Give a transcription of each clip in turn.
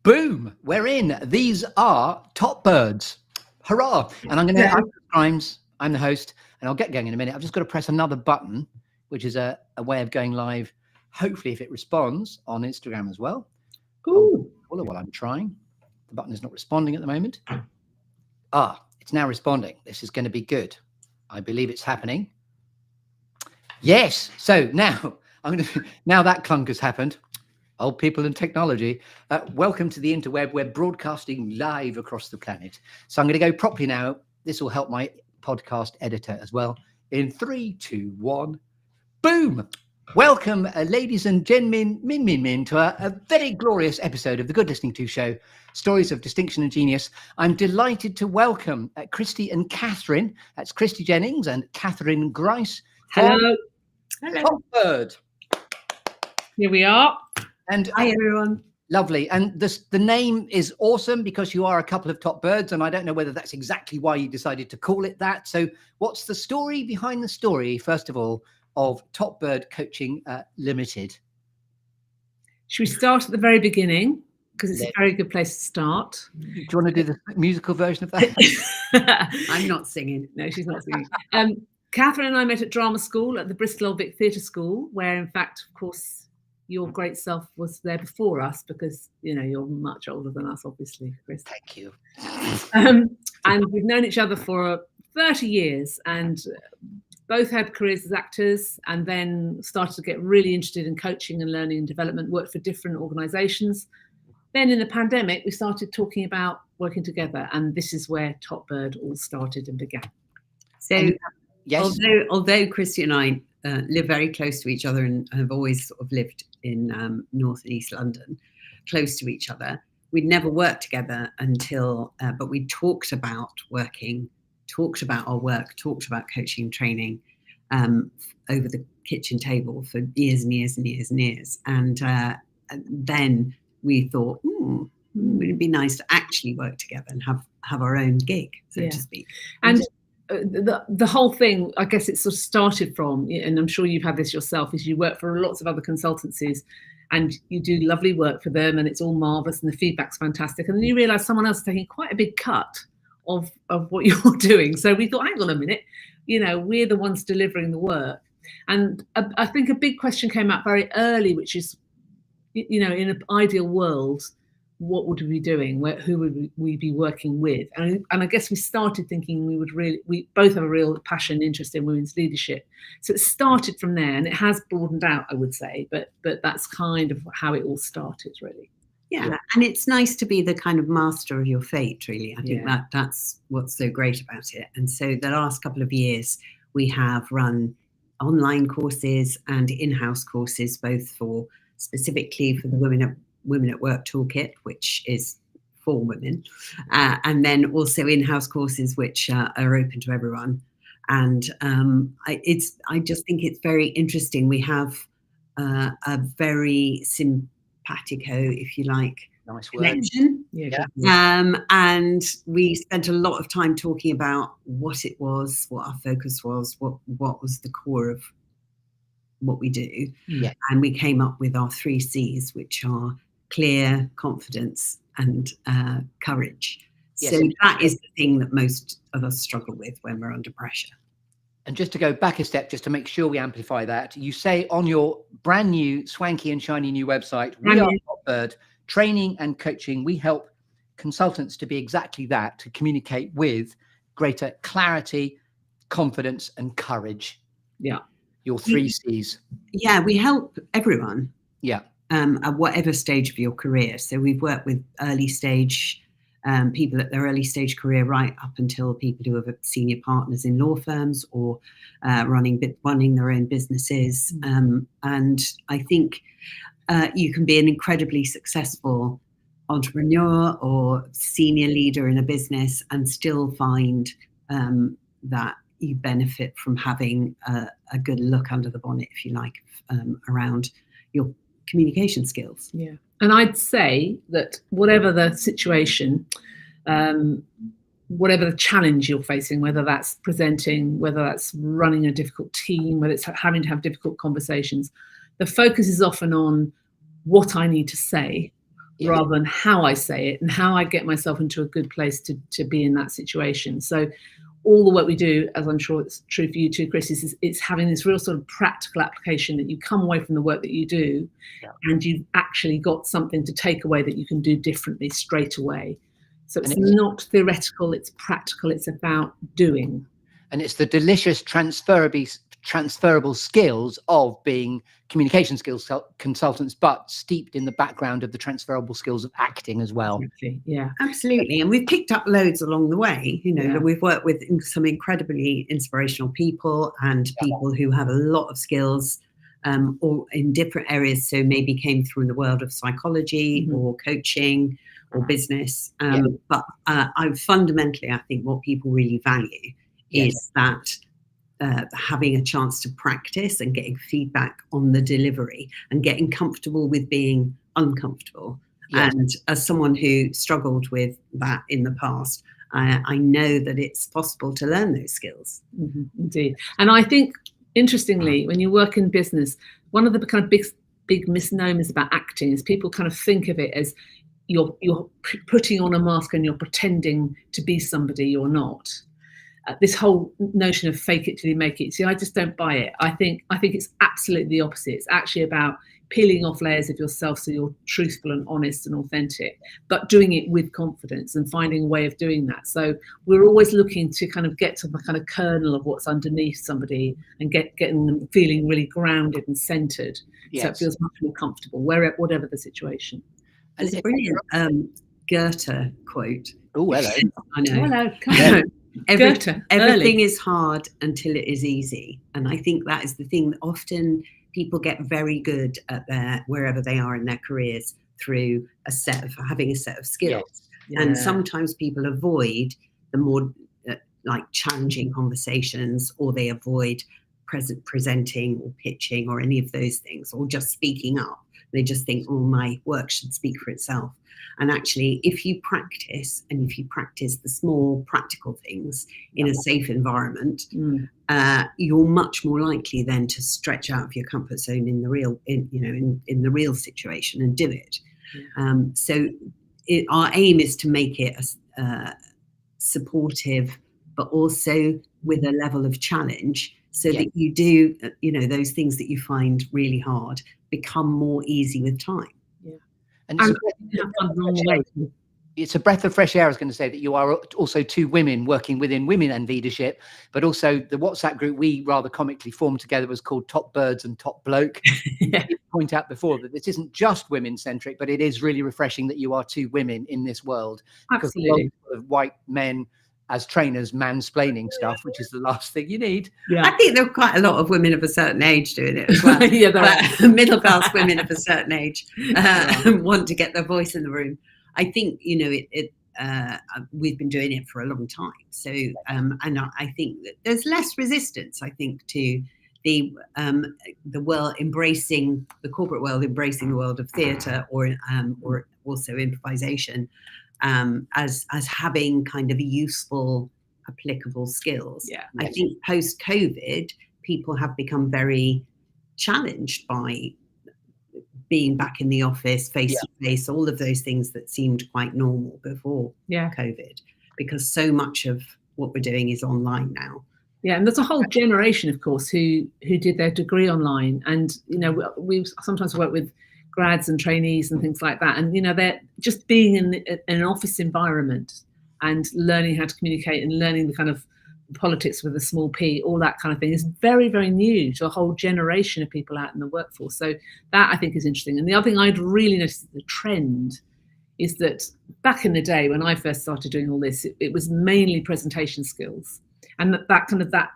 Boom, we're in. These are Topbirds. Hurrah. And I'm going to, I'm Grimes, I'm the host, and I'll get going in a minute. I've just got to press another button, which is a way of going live, hopefully if it responds on Instagram as well. Ooh. While I'm trying. The button is not responding at the moment. It's now responding. This is going to be good. I believe it's happening. Yes. So now now that clunk has happened. Old people and technology. Welcome to the interweb. We're broadcasting live across the planet. So I'm going to go properly now. This will help my podcast editor as well. In 3, 2, 1, boom. Welcome, ladies and gentlemen, to a very glorious episode of the Good Listening To Show, Stories of Distinction and Genius. I'm delighted to welcome Christie and Katherine. That's Christie Jennings and Katherine Grice. Hello. Hello. Topbird. Here we are. And hi, everyone. Lovely. And the name is awesome because you are a couple of top birds, and I don't know whether that's exactly why you decided to call it that. So what's the story behind the story, first of all, of Topbird Coaching Limited? Should we start at the very beginning? Because it's a very good place to start. Do you want to do the musical version of that? I'm not singing. No, she's not singing. Katherine and I met at drama school at the Bristol Old Vic Theatre School, where, in fact, of course, your great self was there before us because, you know, you're much older than us, obviously, Chris. Thank you. And we've known each other for 30 years and both had careers as actors and then started to get really interested in coaching and learning and development, worked for different organisations. Then in the pandemic, we started talking about working together, and this is where Topbird all started and began. So yes. although Christie and I live very close to each other and have always sort of lived in North and East London, close to each other, we'd never worked together until, but we talked about working, talked about our work, talked about coaching and training over the kitchen table for years and years and years and years. And then we thought, it'd be nice to actually work together and have our own gig, so to speak. And the whole thing, I guess it sort of started from, and I'm sure you've had this yourself, is you work for lots of other consultancies and you do lovely work for them and it's all marvellous and the feedback's fantastic. And then you realise someone else is taking quite a big cut of what you're doing. So we thought, hang on a minute, you know, we're the ones delivering the work. And I think a big question came out very early, which is, you know, in an ideal world, what would we be doing? Who would we be working with? And I guess we started thinking we both have a real passion, interest in women's leadership. So it started from there, and it has broadened out, I would say. But that's kind of how it all started, really. Yeah, and it's nice to be the kind of master of your fate, really. I think that's what's so great about it. And so the last couple of years, we have run online courses and in-house courses, both specifically for the Women at Work Toolkit, which is for women, and then also in-house courses which are open to everyone. And I just think it's very interesting. We have a very simpatico, if you like, nice connection. Yeah. And we spent a lot of time talking about what it was, what our focus was, what was the core of what we do. Yeah. And we came up with our 3 C's, which are clear, confidence, and courage. Yes. So that is the thing that most of us struggle with when we're under pressure. And just to go back a step, just to make sure we amplify that, you say on your brand new, swanky and shiny new website, we are Topbird, training and coaching. We help consultants to be exactly that, to communicate with greater clarity, confidence, and courage. Yeah. Your 3 C's. Yeah, we help everyone. Yeah. At whatever stage of your career. So we've worked with early stage people at their early stage career, right up until people who are senior partners in law firms or running their own businesses. And I think you can be an incredibly successful entrepreneur or senior leader in a business and still find that you benefit from having a good look under the bonnet, if you like, around your communication skills. Yeah. And I'd say that whatever the situation, whatever the challenge you're facing, whether that's presenting, whether that's running a difficult team, whether it's having to have difficult conversations, the focus is often on what I need to say rather than how I say it and how I get myself into a good place to be in that situation. So all the work we do, as I'm sure it's true for you too, Chris, is it's having this real sort of practical application that you come away from the work that you do and you've actually got something to take away that you can do differently straight away. So it's not theoretical, it's practical, it's about doing. And it's the delicious transferable skills of being communication skills consultants, but steeped in the background of the transferable skills of acting as well. Exactly. Yeah, absolutely. And we've picked up loads along the way. We've worked with some incredibly inspirational people and people who have a lot of skills or in different areas. So maybe came through the world of psychology or coaching or business. But I think what people really value is that having a chance to practice and getting feedback on the delivery and getting comfortable with being uncomfortable. And as someone who struggled with that in the past, I know that it's possible to learn those skills. Indeed. And I think, interestingly, when you work in business, one of the kind of big misnomers about acting is people kind of think of it as you're putting on a mask and you're pretending to be somebody you're not. This whole notion of fake it till you make it. See, I just don't buy it. I think it's absolutely the opposite. It's actually about peeling off layers of yourself so you're truthful and honest and authentic, but doing it with confidence and finding a way of doing that. So we're always looking to kind of get to the kind of kernel of what's underneath somebody and getting them feeling really grounded and centered. So it feels much more comfortable, whatever the situation. There's a brilliant Goethe quote. Oh, hello. I know. Hello. Come on. Everything is hard until it is easy. And I think that is the thing that often people get very good at wherever they are in their careers through having a set of skills. And sometimes people avoid the more like challenging conversations, or they avoid presenting or pitching or any of those things, or just speaking up. They just think, oh, my work should speak for itself. And actually, if you practice the small practical things in a safe environment, you're much more likely then to stretch out of your comfort zone in the real real situation and do it. So our aim is to make it supportive, but also with a level of challenge, so that you do, those things that you find really hard become more easy with time. And it's a breath of fresh air. I was going to say that you are also two women working within Women and Leadership, but also the WhatsApp group we rather comically formed together was called Topbirds and Top Bloke. Point out before that this isn't just women centric, but it is really refreshing that you are two women in this world. Absolutely. Because of white men as trainers mansplaining stuff, which is the last thing you need. I think there are quite a lot of women of a certain age doing it as well. But middle class women of a certain age want to get their voice in the room. I think we've been doing it for a long time. So and I think that there's less resistance, I think, to the world embracing, the corporate world embracing the world of theatre or also improvisation. As having kind of useful, applicable skills. I think post-COVID, people have become very challenged by being back in the office, face-to-face, all of those things that seemed quite normal before COVID, because so much of what we're doing is online now. Yeah, and there's a whole generation, of course, who did their degree online, and we sometimes work with grads and trainees and things like that, and they're just being in an office environment and learning how to communicate and learning the kind of politics with a small p, all that kind of thing is very, very new to a whole generation of people out in the workforce. So that I think is interesting. And the other thing I'd really noticed, the trend, is that back in the day when I first started doing all this, it was mainly presentation skills, and that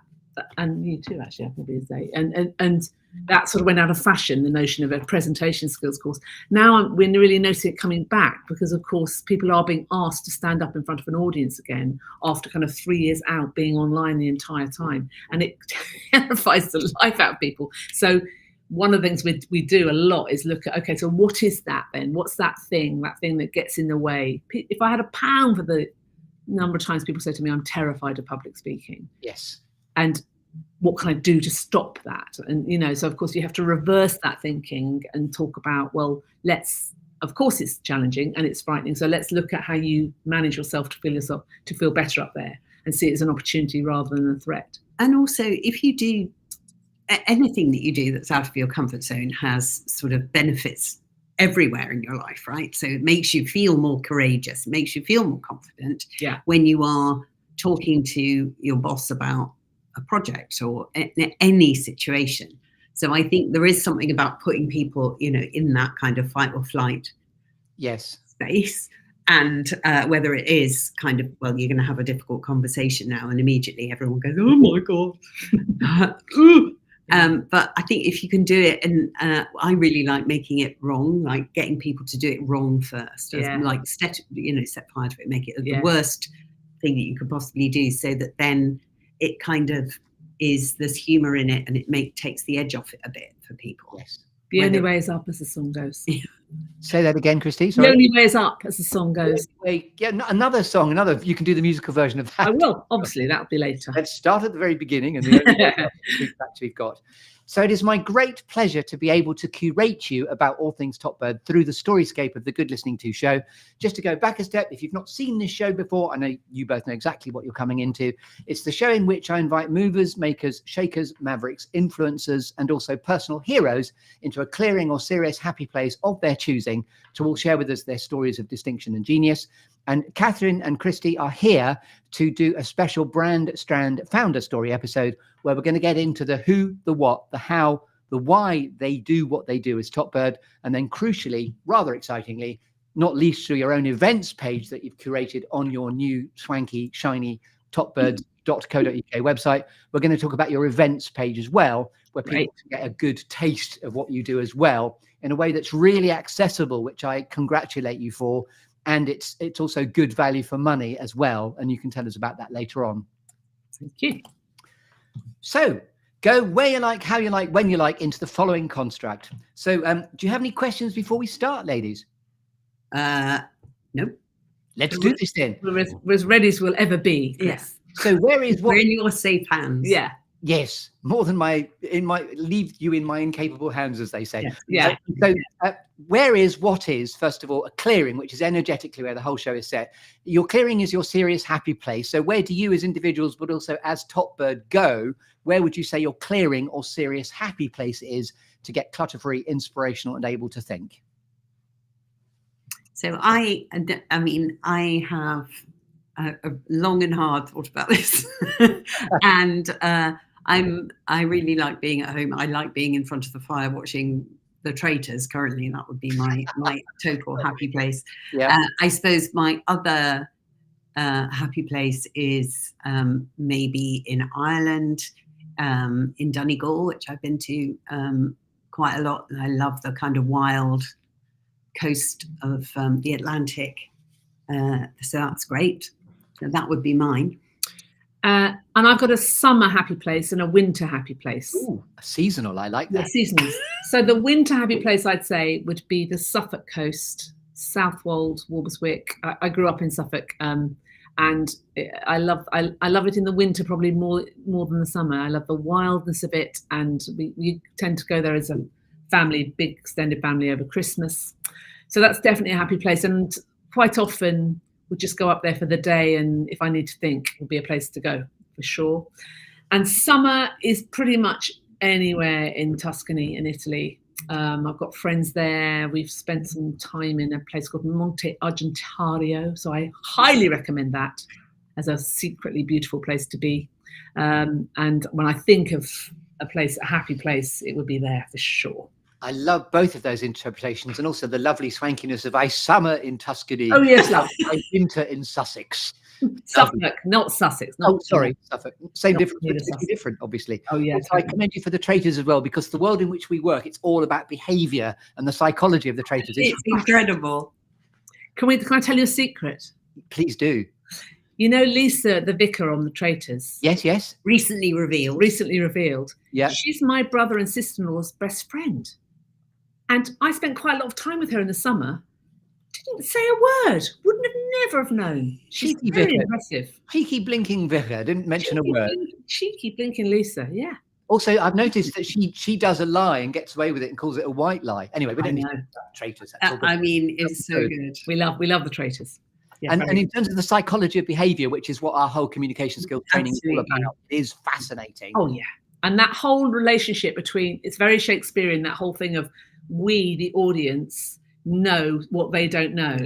and you too, actually, I probably say, and that sort of went out of fashion, the notion of a presentation skills course. Now we're really noticing it coming back, because of course people are being asked to stand up in front of an audience again after kind of 3 years out being online the entire time, and it terrifies the life out of people. So one of the things we do a lot is look at, okay, so what is that then? What's that thing that gets in the way? If I had £1 for the number of times people say to me, I'm terrified of public speaking. Yes. And what can I do to stop that? And so of course you have to reverse that thinking and talk about, well, let's of course it's challenging and it's frightening. So let's look at how you manage yourself to feel better up there and see it as an opportunity rather than a threat. And also, if you do anything that you do that's out of your comfort zone has sort of benefits everywhere in your life, right? So it makes you feel more courageous, it makes you feel more confident when you are talking to your boss about a project or any situation. So I think there is something about putting people, in that kind of fight or flight space. And whether it is kind of, well, you're going to have a difficult conversation now, and immediately everyone goes, oh my God. But I think if you can do it, and I really like making it wrong, like getting people to do it wrong first, like set fire to it, make it the worst thing that you could possibly do, so that then it kind of there's humour in it, and it takes the edge off it a bit for people. Yes. The only way is up, as the song goes. Say that again, Christie. Sorry. The only way is up, as the song goes. Another song. You can do the musical version of that. I will. Obviously, that'll be later. Let's start at the very beginning and the feedback we've got. So it is my great pleasure to be able to curate you about all things Topbird through the Storyscape of the Good Listening To show. Just to go back a step, if you've not seen this show before, I know you both know exactly what you're coming into. It's the show in which I invite movers, makers, shakers, mavericks, influencers, and also personal heroes into a clearing or serious happy place of their choosing to all share with us their stories of distinction and genius. And Katherine and Christie are here to do a special Brand Strand founder story episode where we're going to get into the who, the what, the how, the why they do what they do as Topbird. And then crucially, rather excitingly, not least through your own events page that you've curated on your new swanky, shiny topbird.co.uk website. We're going to talk about your events page as well, where people can get a good taste of what you do as well in a way that's really accessible, which I congratulate you for. And it's also good value for money as well. And you can tell us about that later on. Thank you. So go where you like, how you like, when you like into the following construct. So do you have any questions before we start, ladies? Nope. Let's do this then. We're as ready as we'll ever be. Yes. So where is what? We're in your safe hands. Yeah. Yes, more than leave you in my incapable hands, as they say. Yeah. So where is what is, first of all, a clearing, which is energetically where the whole show is set. Your clearing is your serious happy place. So where do you as individuals, but also as Topbird go? Where would you say your clearing or serious happy place is to get clutter-free, inspirational and able to think? So I have a long and hard thought about this. And I really like being at home. I like being in front of the fire watching The Traitors currently. That would be my total happy place. Yeah. I suppose my other happy place is maybe in Ireland, in Donegal, which I've been to quite a lot. And I love the kind of wild coast of the Atlantic. So that's great. So that would be mine. And I've got a summer happy place and a winter happy place. Ooh, seasonal. I like that. Yeah, seasonal. So the winter happy place, I'd say, would be the Suffolk coast, Southwold, Walberswick. I grew up in Suffolk, and I love it in the winter probably more than the summer. I love the wildness of it, and we tend to go there as a family, big extended family over Christmas. So that's definitely a happy place, and quite often we'll just go up there for the day, and if I need to think, it'll be a place to go for sure. And summer is pretty much anywhere in Tuscany in Italy. I've got friends there. We've spent some time in a place called Monte Argentario, so I highly recommend that as a secretly beautiful place to be. And when I think of a happy place, it would be there for sure. I love both of those interpretations, and also the lovely swankiness of I summer in Tuscany. Oh yes, love. I winter in Sussex. Suffolk, not Sussex. Suffolk. Same difference, different, obviously. Oh yeah. I commend you for The Traitors as well, because the world in which we work, it's all about behaviour and the psychology of the traitors. It's incredible. Can I tell you a secret? Please do. You know Lisa, the vicar on The Traitors? Yes. Recently revealed. Yeah. She's my brother and sister-in-law's best friend. And I spent quite a lot of time with her in the summer. Didn't say a word. Never have known. She's very impressive. Cheeky blinking vicar. Didn't mention a word. Cheeky blinking Lisa. Yeah. Also, I've noticed that she does a lie and gets away with it and calls it a white lie. Anyway, we don't need to talk about traitors. That's all I mean, it's so good. We love the traitors. Yeah, and in terms of the psychology of behaviour, which is what our whole communication skills training is all about, is fascinating. Oh yeah, and that whole relationship between, it's very Shakespearean, that whole thing of we, the audience, know what they don't know.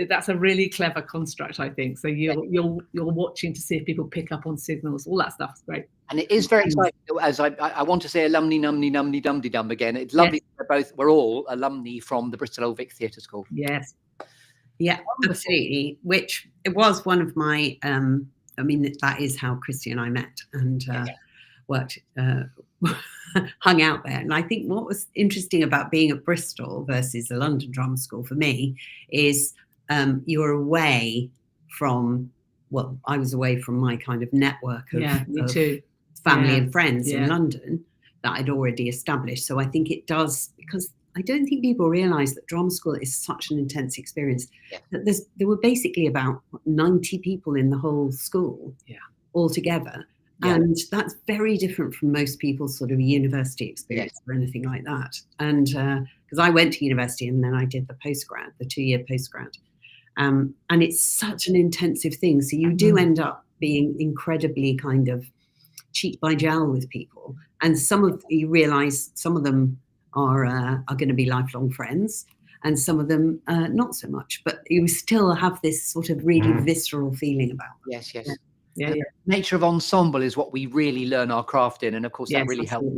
That's a really clever construct, I think. So you're watching to see if people pick up on signals. All that stuff is great. And it is very exciting. As I want to say alumni numny numny dumdy dum again. It's lovely. Yes. We're all alumni from the Bristol Old Vic Theatre School. Yes. Yeah, absolutely. Which it was one of my, I mean, that is how Christie and I met and worked, hung out there. And I think what was interesting about being at Bristol versus the London Drama School for me is you're away from, well, I was away from my kind of network of, me too. Family and friends in London that I'd already established. So I think it does, because I don't think people realise that drama school is such an intense experience. That there were basically about 90 people in the whole school altogether. And that's very different from most people's sort of university experience or anything like that. And because I went to university and then I did the postgrad, the 2-year postgrad. And it's such an intensive thing. So you do end up being incredibly kind of cheek by jowl with people. And you realise some of them are going to be lifelong friends, and some of them not so much. But you still have this sort of really visceral feeling about them. Yes. The nature of ensemble is what we really learn our craft in, and of course that really helps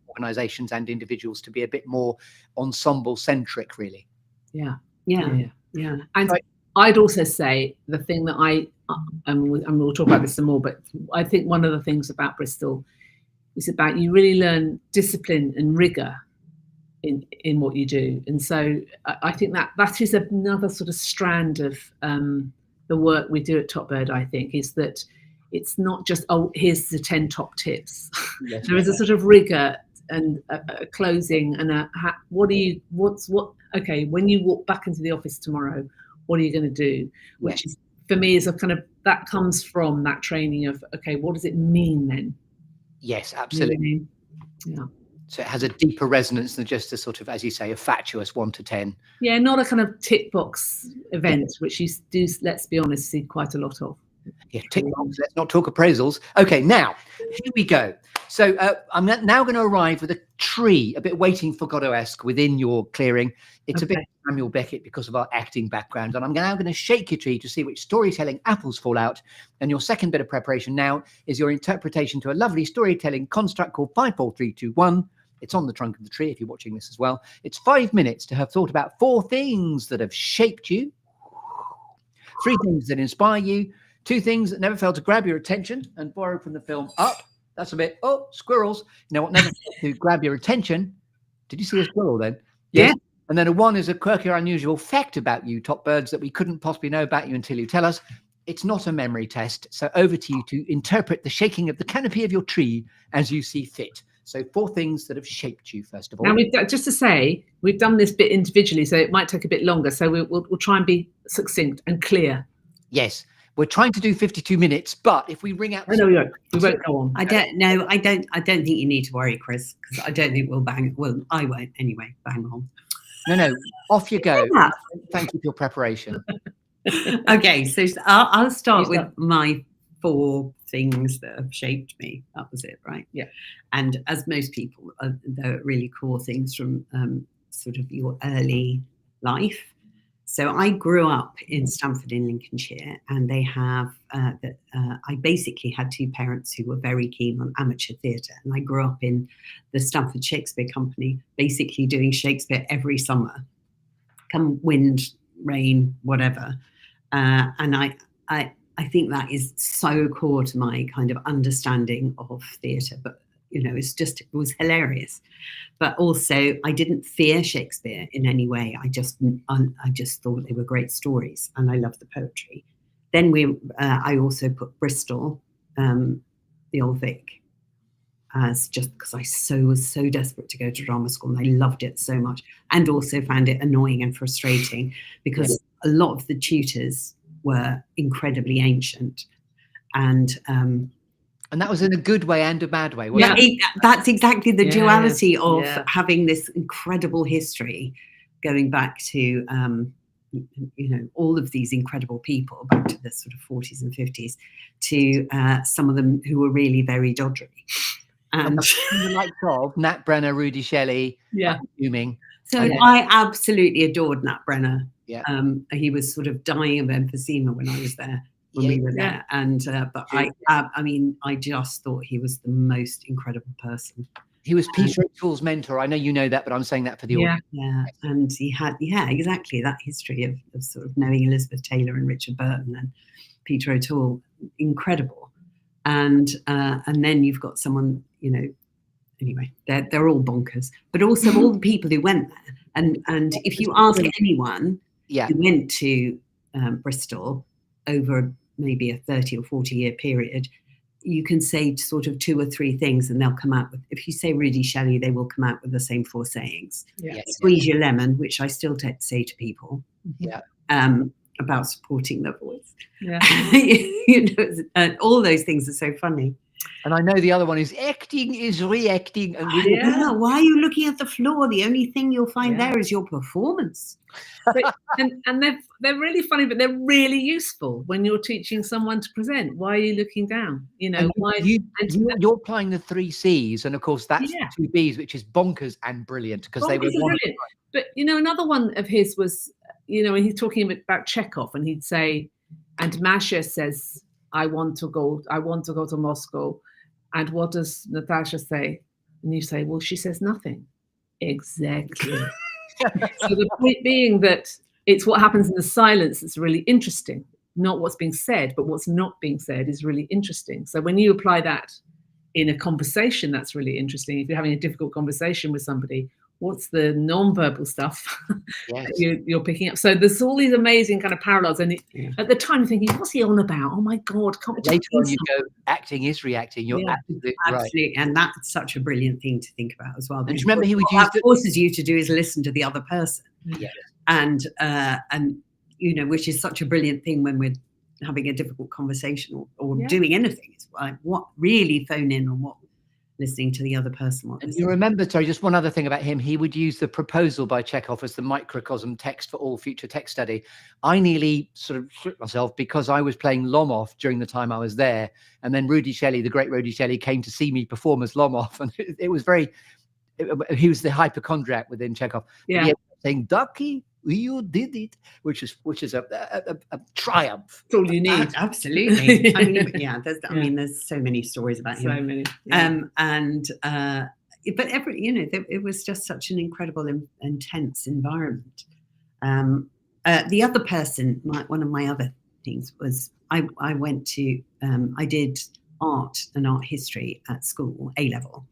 organisations and individuals to be a bit more ensemble centric, really. And I'd also say the thing that and we'll talk about this some more, but I think one of the things about Bristol is about you really learn discipline and rigour in what you do. And so I think that is another sort of strand of the work we do at Topbird, I think, is that it's not just, here's the 10 top tips. There is a sort of rigour and a closing and okay, when you walk back into the office tomorrow, what are you going to do? Which is, for me, is a kind of, that comes from that training of, okay, what does it mean then? Yes, absolutely. Yeah. So it has a deeper resonance than just a sort of, as you say, a fatuous 1 to 10. Yeah, not a kind of tick box event, which you do, let's be honest, see quite a lot of. Yeah, tick box. Let's not talk appraisals. Okay, now, here we go. So I'm now going to arrive with a tree, a bit Waiting for Godot-esque within your clearing. It's a bit Samuel Beckett because of our acting background. And I'm now going to shake your tree to see which storytelling apples fall out. And your second bit of preparation now is your interpretation to a lovely storytelling construct called 5, 4, 3, 2, 1. It's on the trunk of the tree if you're watching this as well. It's 5 minutes to have thought about 4 things that have shaped you, 3 things that inspire you, 2 things that never fail to grab your attention and borrow from the film Up. That's a bit, squirrels. You know what never fails to grab your attention? Did you see a squirrel then? Yes. And then a 1 is a quirky or unusual fact about you, Topbirds, that we couldn't possibly know about you until you tell us. It's not a memory test. So over to you to interpret the shaking of the canopy of your tree as you see fit. So 4 things that have shaped you, first of all. Now, just to say, we've done this bit individually, so it might take a bit longer. So we'll try and be succinct and clear. Yes. We're trying to do 52 minutes, but if we ring out... No, we won't go on. I don't think you need to worry, Chris, because I don't think we'll bang... Well, I won't anyway, bang on. No, off you go. Thank you for your preparation. Okay, so I'll start with my 4 things that have shaped me. That was it, right? Yeah. And as most people, they're really core things from sort of your early life. So I grew up in Stamford in Lincolnshire, and they have, I basically had 2 parents who were very keen on amateur theatre. And I grew up in the Stamford Shakespeare Company, basically doing Shakespeare every summer, come wind, rain, whatever. And I think that is so core to my kind of understanding of theatre. But, you know, it was hilarious. But also, I didn't fear Shakespeare in any way. I just thought they were great stories, and I loved the poetry. Then I also put Bristol, the Old Vic, as just because I was so desperate to go to drama school, and I loved it so much, and also found it annoying and frustrating because a lot of the tutors were incredibly ancient, and And that was in a good way and a bad way, wasn't Yeah, that's exactly the duality of Yeah. having this incredible history going back to, all of these incredible people back to the sort of 40s and 50s to some of them who were really very doddery. And the likes of Nat Brenner, Rudy Shelley, Yeah. Fuming. so I absolutely adored Nat Brenner. Yeah. He was sort of dying of emphysema when I was there, when we were there. And but I mean, I just thought he was the most incredible person. He was Peter O'Toole's mentor. I know you know that, but I'm saying that for the audience. Yeah, and he had exactly that history of sort of knowing Elizabeth Taylor and Richard Burton and Peter O'Toole, incredible. And then you've got someone, anyway, they're all bonkers, but also all the people who went there. And if you ask anyone who went to Bristol over maybe a 30 or 40 year period, you can say sort of 2 or 3 things and they'll come out with, if you say Rudy Shelley, they will come out with the same 4 sayings. Squeeze your lemon, which I still say to people. About supporting their voice. All those things are so funny. And I know the other one is acting is reacting. And why are you looking at the floor? The only thing you'll find there is your performance. And they're really funny, but they're really useful when you're teaching someone to present. Why are you looking down? You're applying the 3 C's, and of course that's the 2 B's, which is bonkers and brilliant, because they were brilliant. But another one of his was, when he's talking about Chekhov, and he'd say, and Masha says, I want to go to Moscow. And what does Natasha say? And you say, well, she says nothing. Exactly. So the point being that it's what happens in the silence that's really interesting, not what's being said, but what's not being said is really interesting. So when you apply that in a conversation, that's really interesting. If you're having a difficult conversation with somebody, what's the non-verbal stuff that you're picking up? So there's all these amazing kind of parallels. And at the time, you're thinking, what's he on about? Oh my God. Can't later on you go, acting is reacting. You're absolutely right. And that's such a brilliant thing to think about as well. And remember, he would use what forces you to do is listen to the other person. And which is such a brilliant thing when we're having a difficult conversation or doing anything. It's like, what really phone in on what listening to the other person. And you remember, sorry, just one other thing about him. He would use the proposal by Chekhov as the microcosm text for all future text study. I nearly sort of shit myself because I was playing Lomov during the time I was there. And then Rudy Shelley, the great Rudy Shelley, came to see me perform as Lomov. And it was he was the hypochondriac within Chekhov. Yeah. He saying, Ducky, you did it, which is a triumph. That's all you need. Absolutely. I mean, there's so many stories about him. So many. But it was just such an incredible, intense environment. The other person, one of my other things was I went to, I did art and art history at school, A-level.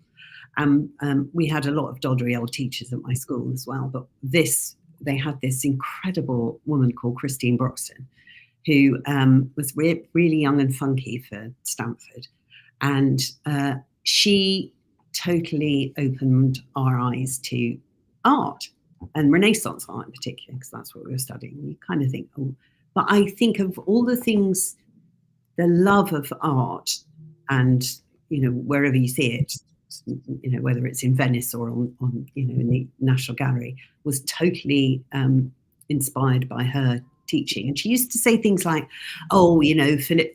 We had a lot of doddery old teachers at my school as well, but they had this incredible woman called Christine Broxton, who was really young and funky for Stanford. And she totally opened our eyes to art and Renaissance art in particular, because that's what we were studying. You kind of think, but I think of all the things, the love of art and, wherever you see it, whether it's in Venice or on in the National Gallery, was totally inspired by her teaching. And she used to say things like, Philip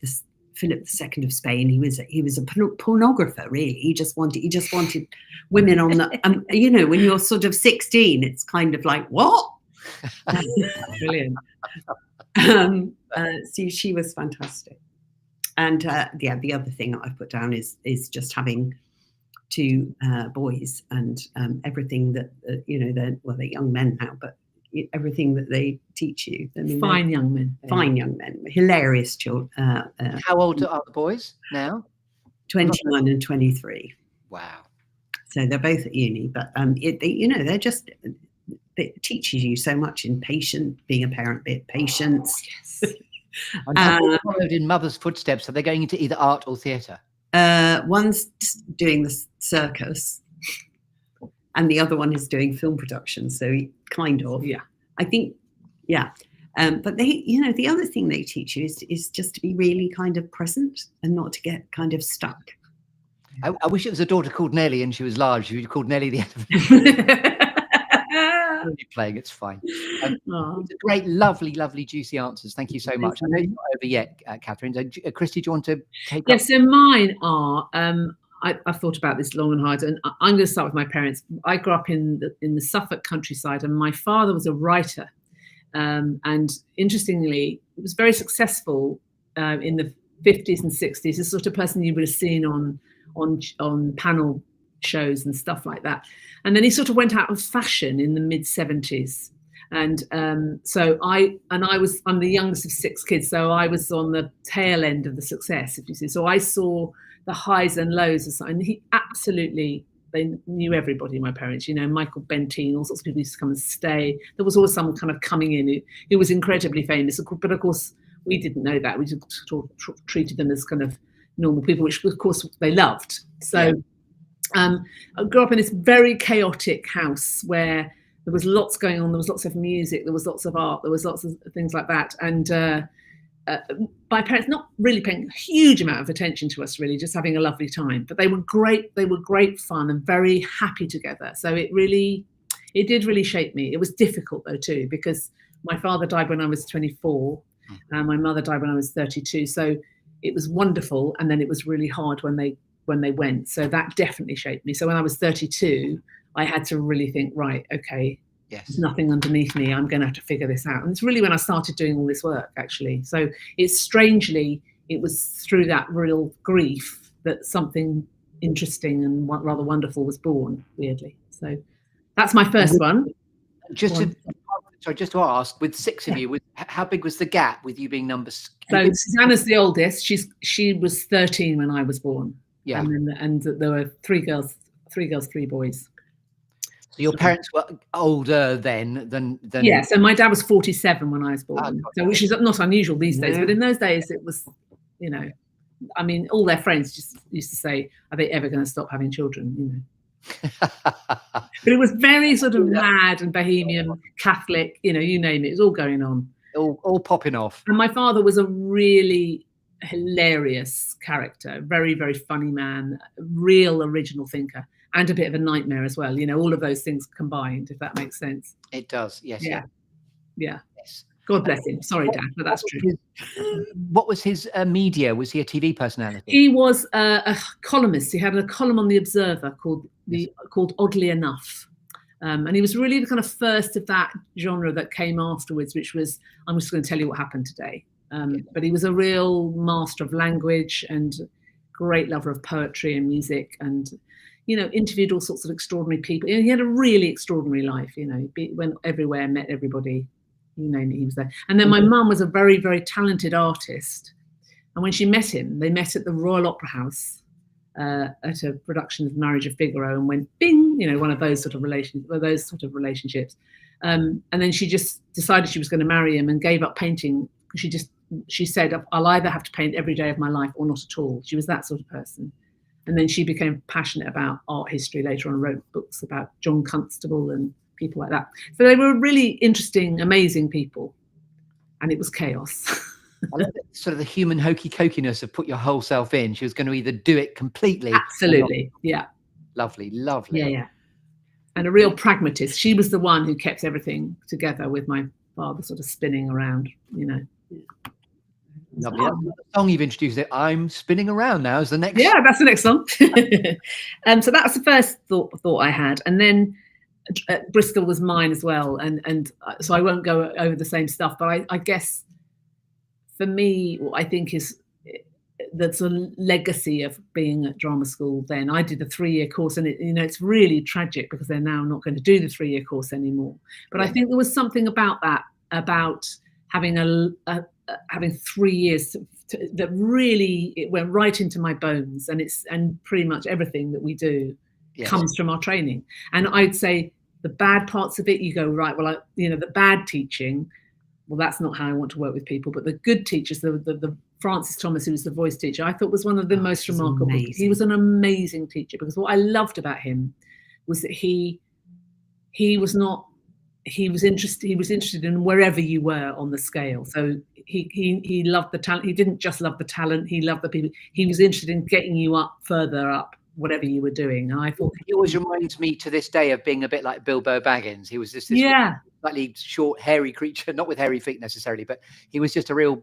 II of Spain, he was a pornographer, really. He just wanted women on the when you're sort of 16, it's kind of like, what? Brilliant. So she was fantastic. And the other thing that I've put down is just having 2 boys and everything that they're young men now, but everything that they teach you. I mean, fine young men, hilarious children. How old are the boys now? 21 and 23. Wow. So they're both at uni, but they're just, it teaches you so much in being a parent, patience. Yes. And followed in mother's footsteps. Are they going into either art or theatre? One's doing the circus and the other one is doing film production. So kind of, I think, But the other thing they teach you is just to be really kind of present and not to get kind of stuck. I wish it was a daughter called Nellie and she was large. You'd called Nellie the elephant. Really playing, it's fine. It's a great, lovely, juicy answers. Thank you so much. I know you're not over yet, Katherine. Christy, do you want to take? Yes, so mine are. I've thought about this long and hard, and I'm going to start with my parents. I grew up in the Suffolk countryside, and my father was a writer, and interestingly, he was very successful in the 50s and 60s. The sort of person you would have seen on panel shows and stuff like that. And then he sort of went out of fashion in the mid 70s. And so I'm the youngest of 6 kids. So I was on the tail end of the success, if you see. So I saw the highs and lows. And they knew everybody, my parents, Michael Benteen, all sorts of people used to come and stay. There was always someone kind of coming in who was incredibly famous. But of course, we didn't know that. We just treated them as kind of normal people, which of course they loved. So yeah. I grew up in this very chaotic house where there was lots going on. There was lots of music. There was lots of art. There was lots of things like that. And my parents not really paying a huge amount of attention to us, really, just having a lovely time. But they were great. They were great fun and very happy together. So it did really shape me. It was difficult though too, because my father died when I was 24, and my mother died when I was 32. So it was wonderful, and then it was really hard when they went. So that definitely shaped me. So when I was 32, I had to really think, right, okay, there's nothing underneath me. I'm going to have to figure this out. And it's really when I started doing all this work, actually. So it was through that real grief that something interesting and rather wonderful was born, weirdly. So that's my first one. Just to ask, with 6 of you, how big was the gap with you being numbers? So Susanna's the oldest. She was 13 when I was born. Yeah, and there were 3 girls, 3 boys. So your parents were older then than. Yeah. So my dad was 47 when I was born, which is not unusual these days. But in those days, it was, I mean, all their friends just used to say, "Are they ever going to stop having children?" But it was very sort of mad and bohemian, Catholic, you name it. It was all going on, all popping off. And my father was a really hilarious character, very, very funny man, real original thinker, and a bit of a nightmare as well. All of those things combined, if that makes sense. It does, yes. Yeah. Yes. God bless him. Sorry, Dad, but that's true. What was his media? Was he a TV personality? He was a columnist. He had a column on The Observer called Oddly Enough. And he was really the kind of first of that genre that came afterwards, which was, I'm just going to tell you what happened today. But he was a real master of language and great lover of poetry and music, and interviewed all sorts of extraordinary people. He had a really extraordinary life. Went everywhere, met everybody. You name it, he was there. And then my mum was a very, very talented artist. And when she met him, they met at the Royal Opera House at a production of Marriage of Figaro, and went bing, one of those sort of relationships. And then she just decided she was going to marry him and gave up painting. She said, I'll either have to paint every day of my life or not at all. She was that sort of person. And then she became passionate about art history later on, wrote books about John Constable and people like that. So they were really interesting, amazing people. And it was chaos. I love it, sort of the human hokey cokiness of put your whole self in. She was going to either do it completely. Absolutely. Yeah. Lovely. Yeah. And a real pragmatist. She was the one who kept everything together, with my father sort of spinning around, Lovely. The song you've introduced, I'm Spinning Around Now, is the next. Yeah, that's the next song. So that's the first thought I had. And then Bristol was mine as well. And so I won't go over the same stuff, but I guess for me, what I think is the sort of legacy of being at drama school then. I did a 3-year course, and it's really tragic because they're now not going to do the 3-year course anymore. But I think there was something about that, about having having 3 years that really, it went right into my bones, and pretty much everything that we do comes from our training. And I'd say the bad parts of it, you go, right, well, the bad teaching, well, that's not how I want to work with people. But the good teachers, the Francis Thomas, who was the voice teacher, I thought was one of the most remarkable. Amazing. He was an amazing teacher, because what I loved about him was that he was not he was interested in wherever you were on the scale. So he loved the talent. He didn't just love the talent, he loved the people. He was interested in getting you up, further up, whatever you were doing. And I thought he always reminds me to this day of being a bit like Bilbo Baggins. He was just this yeah, slightly short, hairy creature, not with hairy feet necessarily, but he was just a real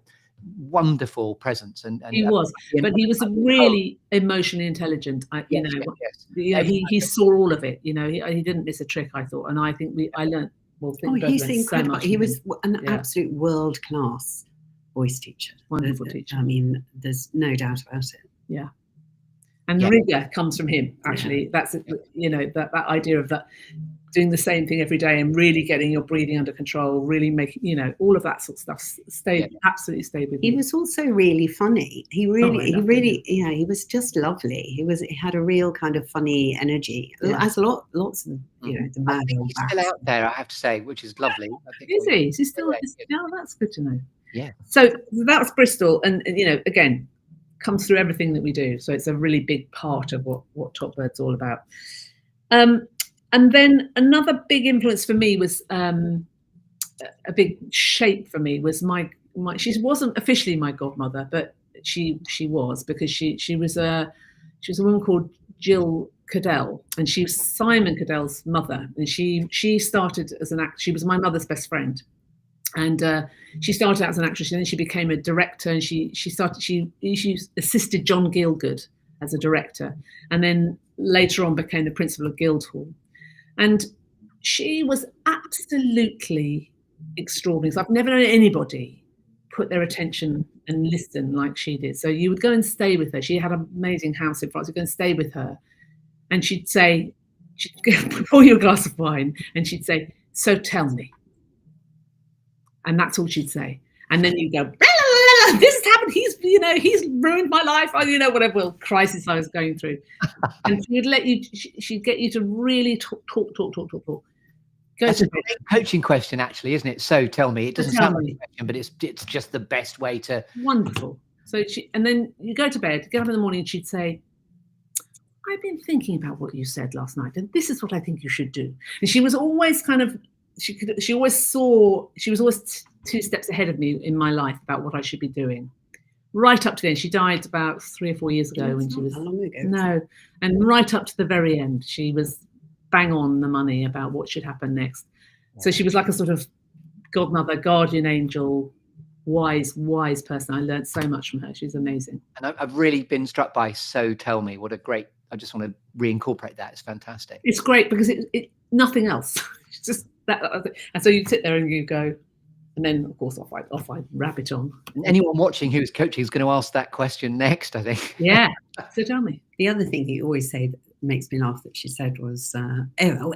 wonderful presence. And he was, but he was really emotionally intelligent. He saw all of it. He didn't miss a trick, I thought. And I think I learned. Well, he's incredible. He was an absolute world-class voice teacher. Wonderful teacher. I mean, there's no doubt about it. Yeah. And the rigor comes from him, actually. That's that idea of that, doing the same thing every day and really getting your breathing under control, really making, all of that sort of stuff absolutely stayed with me. He was also really funny. He was just lovely. He had a real kind of funny energy. As lots of, the mad old he's still out there, I have to say, which is lovely. I think is he? Is he still? That's good to know. Yeah. So that's Bristol, and again, comes through everything that we do. So it's a really big part of what Topbird's all about. And then another big influence for me was a big shape for me was my she wasn't officially my godmother, but she was, because she was a woman called Jill Cadell, and she was Simon Cadell's mother, and she started as an actor. She was my mother's best friend. And she started out as an actress, and then she became a director, and she assisted John Gielgud as a director, and then later on became the principal of Guildhall. And she was absolutely extraordinary. So I've never known anybody put their attention and listen like she did. So you would go and stay with her. She had an amazing house in France. You'd go and stay with her, and she'd pour you a glass of wine, and she'd say, "So tell me." And that's all she'd say. And then you go, "This has happened. He's ruined my life." Or, whatever crisis I was going through. And she'd get you to really talk. That's a great coaching question, actually, isn't it? So tell me. It doesn't sound like a question, but it's just the best way to. Wonderful. So and then you go to bed, get up in the morning, and she'd say, "I've been thinking about what you said last night, and this is what I think you should do." And she was always she was always 2 steps ahead of me in my life about what I should be doing, right up to the end. She died about 3 or 4 years ago when she was long ago. No, and right up to the very end, she was bang on the money about what should happen next. So she was like a sort of godmother, guardian angel, wise person. I learned so much from her. She's amazing. And I've really been struck by "So tell me." What a great! I just want to reincorporate that. It's fantastic. It's great because it nothing else. It's just that, and so you sit there and you go, and then of course off I rabbit on. And anyone watching who's coaching is going to ask that question next, I think. Yeah. So tell me. The other thing you always say that makes me laugh that she said was,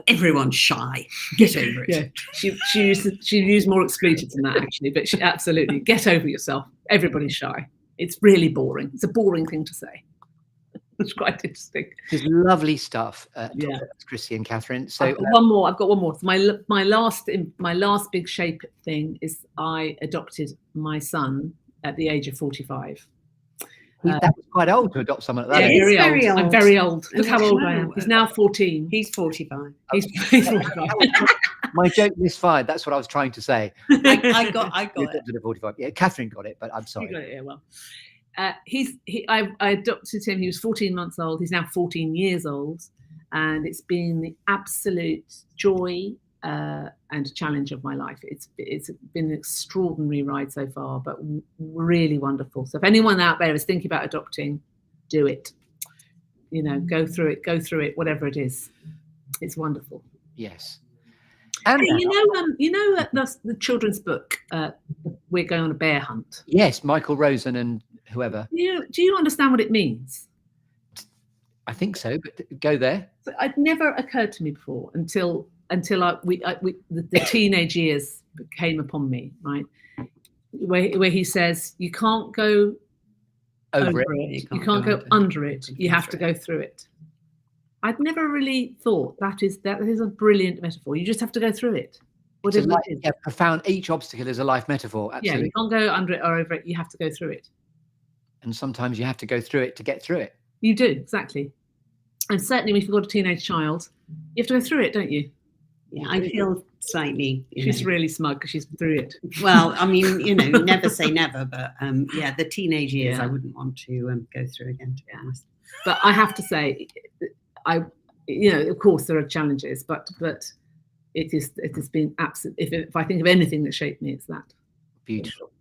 "Everyone's shy. Get over it." Yeah. She used more expletives than that, actually, but she absolutely get over yourself. Everybody's shy. It's really boring. It's a boring thing to say. It's quite interesting. It's lovely stuff, Christie and Katherine. So I've got one more. So my last big shape thing is I adopted my son at the age of 45. That was quite old to adopt someone at that age. Very old. I'm very old. Look how old I am. He's now 14. He's 45. He's 45. My joke misfired. That's what I was trying to say. I got You it. adopted at 45. Yeah, Katherine got it, but I'm sorry. You got it, yeah, well. I adopted him. He was 14 months old. He's now 14 years old, and it's been the absolute joy and challenge of my life. It's been an extraordinary ride so far, but really wonderful. So if anyone out there is thinking about adopting, do it. Go through it, whatever it is. It's wonderful. Yes. And the children's book, We're Going on a Bear Hunt. Yes, Michael Rosen and whoever. Do you understand what it means? I think so, but go there. So it never occurred to me before until the teenage years came upon me, right? Where he says you can't go over it. You can't go under it. You have to go through it. I'd never really thought that is a brilliant metaphor. You just have to go through it. Whatever it is. Yeah, profound. Each obstacle is a life metaphor. Absolutely. Yeah, you can't go under it or over it. You have to go through it. And sometimes you have to go through it to get through it. You do, exactly. And certainly if you've got a teenage child, you have to go through it, don't you? Yeah, I feel slightly. She's really smug because she's through it. Well, I mean, never say never, but yeah, the teenage years Yeah. I wouldn't want to go through again, to be honest. But I have to say, of course there are challenges, but it has been absolute. If I think of anything that shaped me, it's that. Beautiful.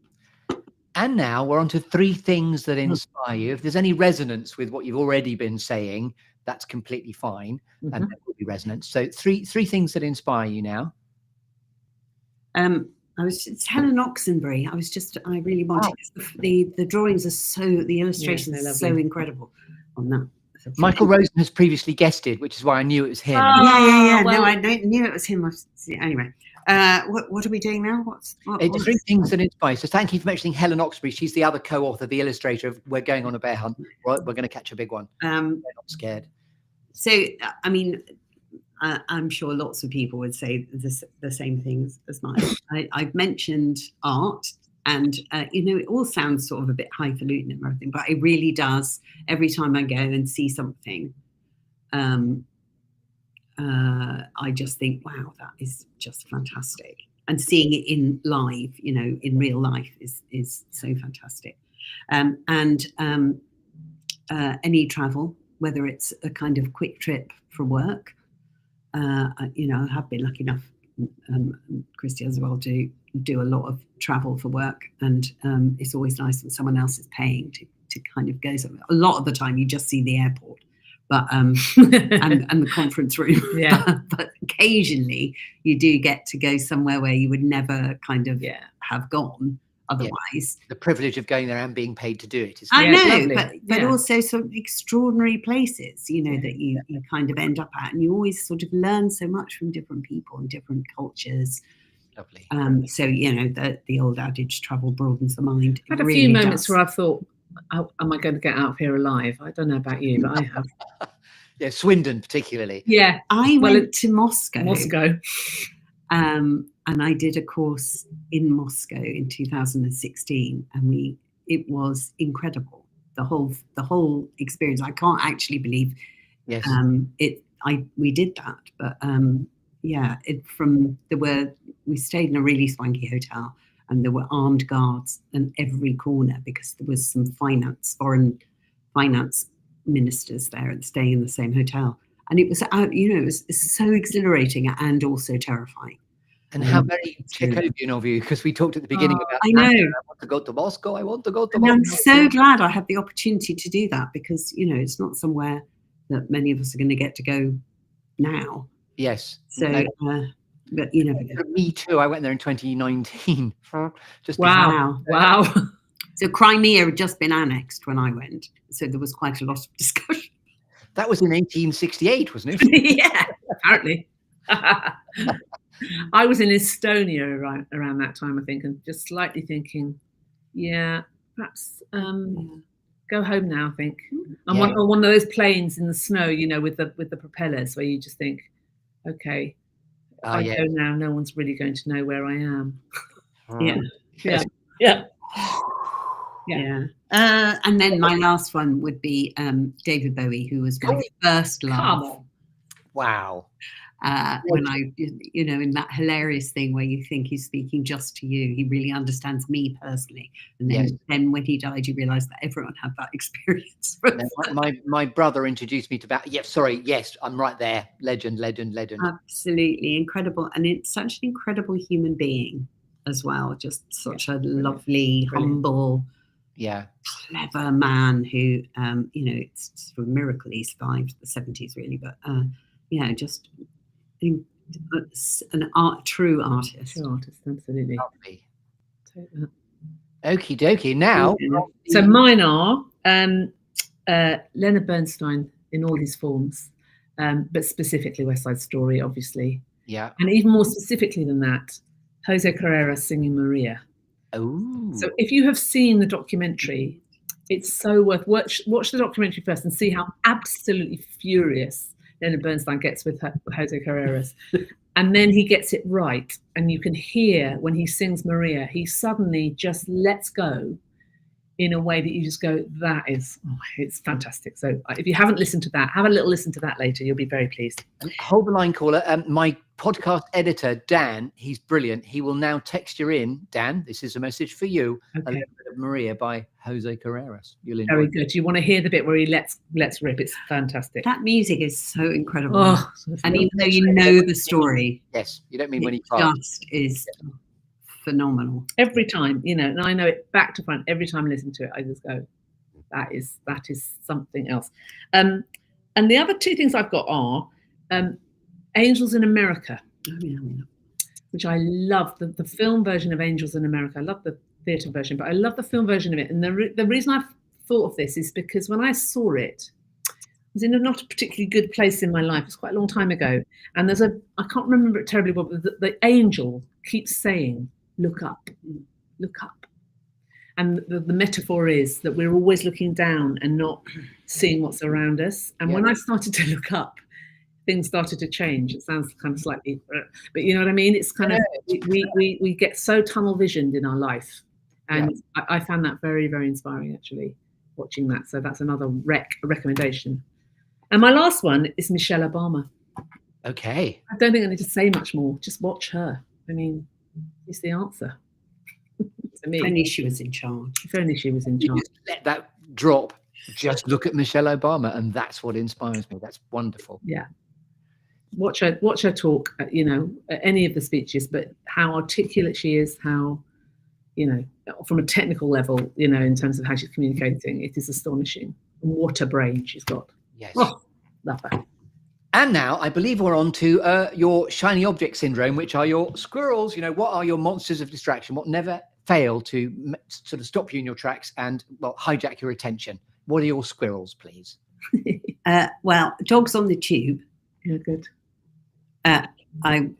And now we're on to 3 things that inspire you. If there's any resonance with what you've already been saying, that's completely fine, and there will be resonance. So three things that inspire you now. It's Helen Oxenbury. I really wanted the drawings are the illustrations are so incredible on that. Michael Rosen has previously guested, which is why I knew it was him. Yeah. Well, No, I knew it was him. Anyway, what are we doing now? What's 3 things that inspire. So thank you for mentioning Helen Oxenbury. She's the other co-author, the illustrator of We're Going on a Bear Hunt. Right, we're going to catch a big one. We're not scared. So, I mean, I'm sure lots of people would say the same things as mine. I've mentioned art, and it all sounds sort of a bit highfalutin and everything, but it really does. Every time I go and see something, I just think, wow, that is just fantastic. And seeing it in live, in real life is so fantastic. Any travel, whether it's a kind of quick trip for work, I have been lucky enough, Christie as well, to do a lot of travel for work, and it's always nice when someone else is paying to kind of go somewhere. A lot of the time you just see the airport, but and the conference room. Yeah. But occasionally you do get to go somewhere where you would never kind of have gone otherwise. The privilege of going there and being paid to do it is I know, lovely. but also some extraordinary places, that you kind of end up at, and you always sort of learn so much from different people and different cultures. lovely. So the old adage, travel broadens the mind. I had a few moments where I've thought, am I going to get out of here alive? I don't know about you, but I have. Yeah, Swindon particularly. Yeah, I went to Moscow. And I did a course in Moscow in 2016, and it was incredible. The whole experience. I can't actually believe Yes. We did that, but we stayed in a really swanky hotel, and there were armed guards in every corner because there was some foreign finance ministers there and staying in the same hotel. And it was it was so exhilarating and also terrifying. And how very Chekhovian of you, because we talked at the beginning about I know. I want to go to Moscow. I want to go to And Moscow. I'm so glad I had the opportunity to do that, because it's not somewhere that many of us are going to get to go now. Yes. So, No. but you never know. Me too. I went there in 2019. Just Wow. So Crimea had just been annexed when I went, so there was quite a lot of discussion. That was in 1868, wasn't it? Yeah, apparently. I was in Estonia around that time, I think, and just slightly thinking, perhaps go home now, I think. And one of those planes in the snow, with the propellers, where you just think, okay, if I go now, no one's really going to know where I am. Yeah. And then my last one would be David Bowie, who was my first love. Come on. Wow. When I, in that hilarious thing where you think he's speaking just to you, he really understands me personally. And then when he died, you realise that everyone had that experience. My brother introduced me to that. Yes, I'm right there. Legend. Absolutely incredible. And it's such an incredible human being as well. Just such a lovely, humble, clever man who, it's sort of a miracle he survived the 70s, really. But, just true artist. True artist, absolutely. Lovely. Okie dokie. Now, so mine are Leonard Bernstein in all his forms, but specifically West Side Story, obviously. Yeah. And even more specifically than that, Jose Carrera singing Maria. Oh. So if you have seen the documentary, it's so worth watch the documentary first and see how absolutely furious Leonard Bernstein gets with Jose Carreras. And then he gets it right. And you can hear when he sings Maria, he suddenly just lets go in a way that you just go, that is, it's fantastic. So if you haven't listened to that, have a little listen to that later. You'll be very pleased. Hold the line, caller. My podcast editor, Dan, he's brilliant. He will now text you in. Dan, this is a message for you. Okay. A little bit of Maria by Jose Carreras. You'll enjoy Very it. good. You want to hear the bit where he lets rip. It's fantastic. That music is so incredible. Oh, and even though you know the story, Yes, you don't mean when he it farts. just is phenomenal. every time, and I know it back to front. Every time I listen to it, I just go, that is something else. And the other two things I've got are Angels in America, which I love. The film version of Angels in America. I love the theatre version, but I love the film version of it. And the reason I thought of this is because when I saw it, I was in a not a particularly good place in my life. It's quite a long time ago. And I can't remember it terribly well, but the angel keeps saying, look up, look up. And the metaphor is that we're always looking down and not seeing what's around us. And when I started to look up, things started to change. It sounds kind of slightly, but you know what I mean? It's kind of, we get so tunnel visioned in our life. And I found that very, very inspiring, actually, watching that. So that's another recommendation. And my last one is Michelle Obama. Okay. I don't think I need to say much more. Just watch her. I mean, it's the answer. To me. If only she was in charge. If only she was in You charge. just let that drop. Just look at Michelle Obama, and that's what inspires me. That's wonderful. Yeah. Watch her talk, at any of the speeches, but how articulate she is, how, from a technical level, in terms of how she's communicating, it is astonishing. And what a brain she's got. Yes. Oh, love her. And now I believe we're on to your shiny object syndrome, which are your squirrels. What are your monsters of distraction? What never fail to sort of stop you in your tracks and, well, hijack your attention? What are your squirrels, please? Well, dogs on the tube. Yeah, good. I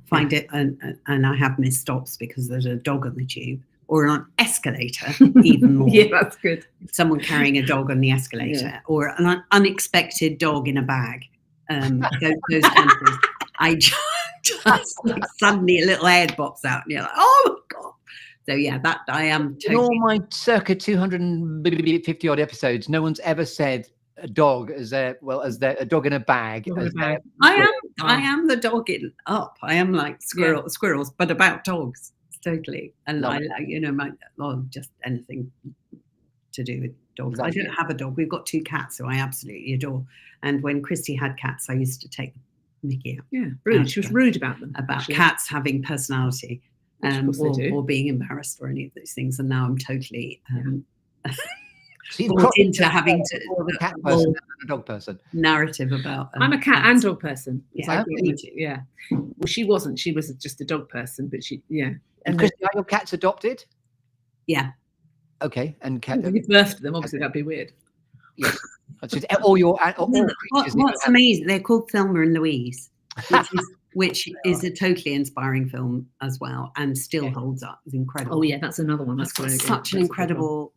find it, and I have missed stops because there's a dog on the tube, or on an escalator, even more. Yeah, that's good. Someone carrying a dog on the escalator, or an unexpected dog in a bag. Those kind of things. I just like suddenly a little head pops out, and you're like, oh my god. So yeah, that I am In all totally. my circa 250 odd episodes, no one's ever said a dog as a dog in a bag. Dog in a bag. I am the dog in Up. I am like squirrels, but about dogs, totally. And Love it. Just anything to do with dogs. Exactly. I don't have a dog. We've got 2 cats who I absolutely adore. And when Christy had cats, I used to take Mickey out. Yeah, rude. She was rude about them. About actually. cats having personality, Which of course they do. or being embarrassed or any of those things. And now I'm totally So you've bought got into having to more of a cat person than a dog person. narrative about. I'm a cat and dog person. It's Yeah, like, me too. yeah. Well, she wasn't. She was just a dog person, but And Christy, are your cats adopted? Yeah. Okay, and cat. If you birthed them, obviously that'd be weird. Yes. All your all creatures that you What's have. amazing? They're called Thelma and Louise, which is a totally inspiring film as well, and still holds up. It's incredible. Oh yeah, that's another one. That's got very good. such an That's a good incredible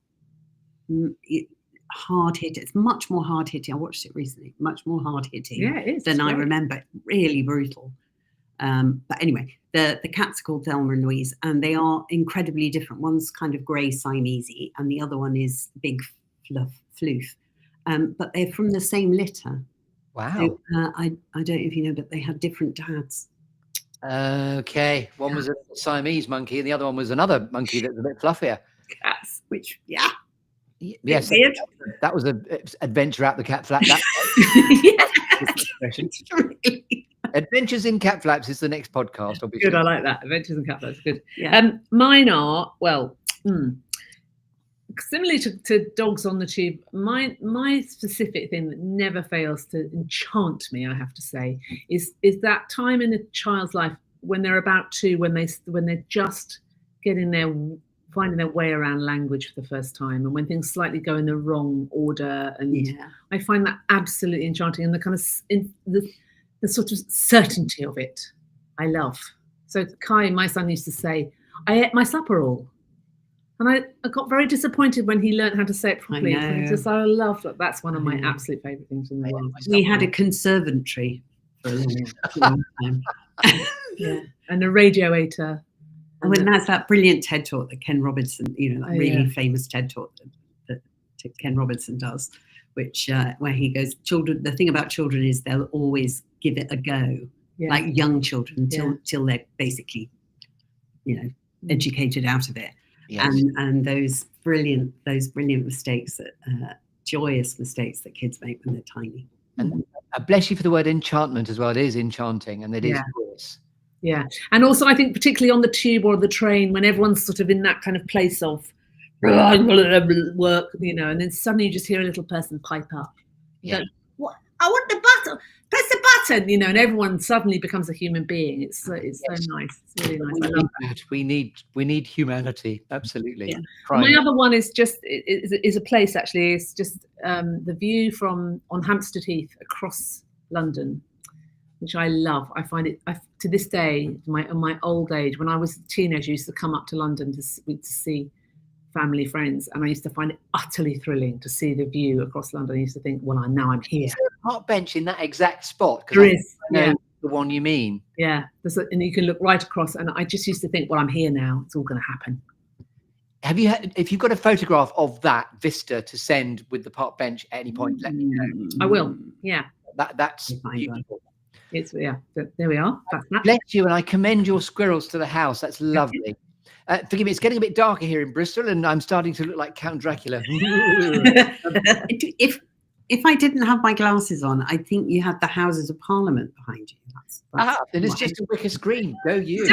hard hit. It's much more hard hitting. I watched it recently. Much more hard hitting one. Yeah, it is. than It's I great. remember. Really brutal. But anyway, the cats are called Thelma and Louise, and they are incredibly different. One's kind of grey Siamese, and the other one is big floof. But they're from the same litter. Wow. So, I don't know if you know, but they had different dads. Okay. One was a Siamese monkey, and the other one was another monkey that was a bit fluffier. Cats, which Yes, weird. that was an adventure out the cat flap. That expression. Really. Adventures in Cat Flaps is the next podcast, obviously. Good. I like that. Adventures in Cat Flaps. Good. Yeah. Mine are similarly to dogs on the tube. My specific thing that never fails to enchant me, I have to say, is that time in a child's life when they're about 2, when they're just finding their way around language for the first time, and when things slightly go in the wrong order, and I find that absolutely enchanting, and the kind of the sort of certainty of it, I love. So Kai, my son, used to say, "I ate my supper all," and I got very disappointed when he learned how to say it properly. I love that. That's one of my absolute favourite things in the world. We had a conservatory for a long time. Yeah, and a radiator. And when that's that brilliant TED talk that Ken Robinson, that really famous TED talk that Ken Robinson does, which where he goes, children. The thing about children is they'll always give it a go, like young children, till they're basically, educated out of it. Yes. And those brilliant mistakes that joyous mistakes that kids make when they're tiny. And bless you for the word enchantment as well. It is enchanting, and it is joyous. Yeah, and also I think particularly on the tube or the train, when everyone's sort of in that kind of place of work, and then suddenly you just hear a little person pipe up. Yeah. What? I want the button. Press the button, and everyone suddenly becomes a human being. It's so nice. It's really nice. I love that. We need humanity. Absolutely. Yeah. My other one is just is a place actually. It's just the view on Hampstead Heath across London, which I love. I find it to this day, in my old age, when I was a teenager, I used to come up to London to see family, friends, and I used to find it utterly thrilling to see the view across London. I used to think, well, now I'm here. Is there a park bench in that exact spot? There is. I know the one you mean. Yeah, and you can look right across, and I just used to think, well, I'm here now. It's all going to happen. If you've got a photograph of that vista to send with the park bench at any point, let me know. I will. Yeah. That's beautiful. It's there we are. That's that. Bless you, and I commend your squirrels to the house. That's lovely. Forgive me, it's getting a bit darker here in Bristol, and I'm starting to look like Count Dracula. If I didn't have my glasses on, I think you had the Houses of Parliament behind you. Then it's just a wicker screen. Go you.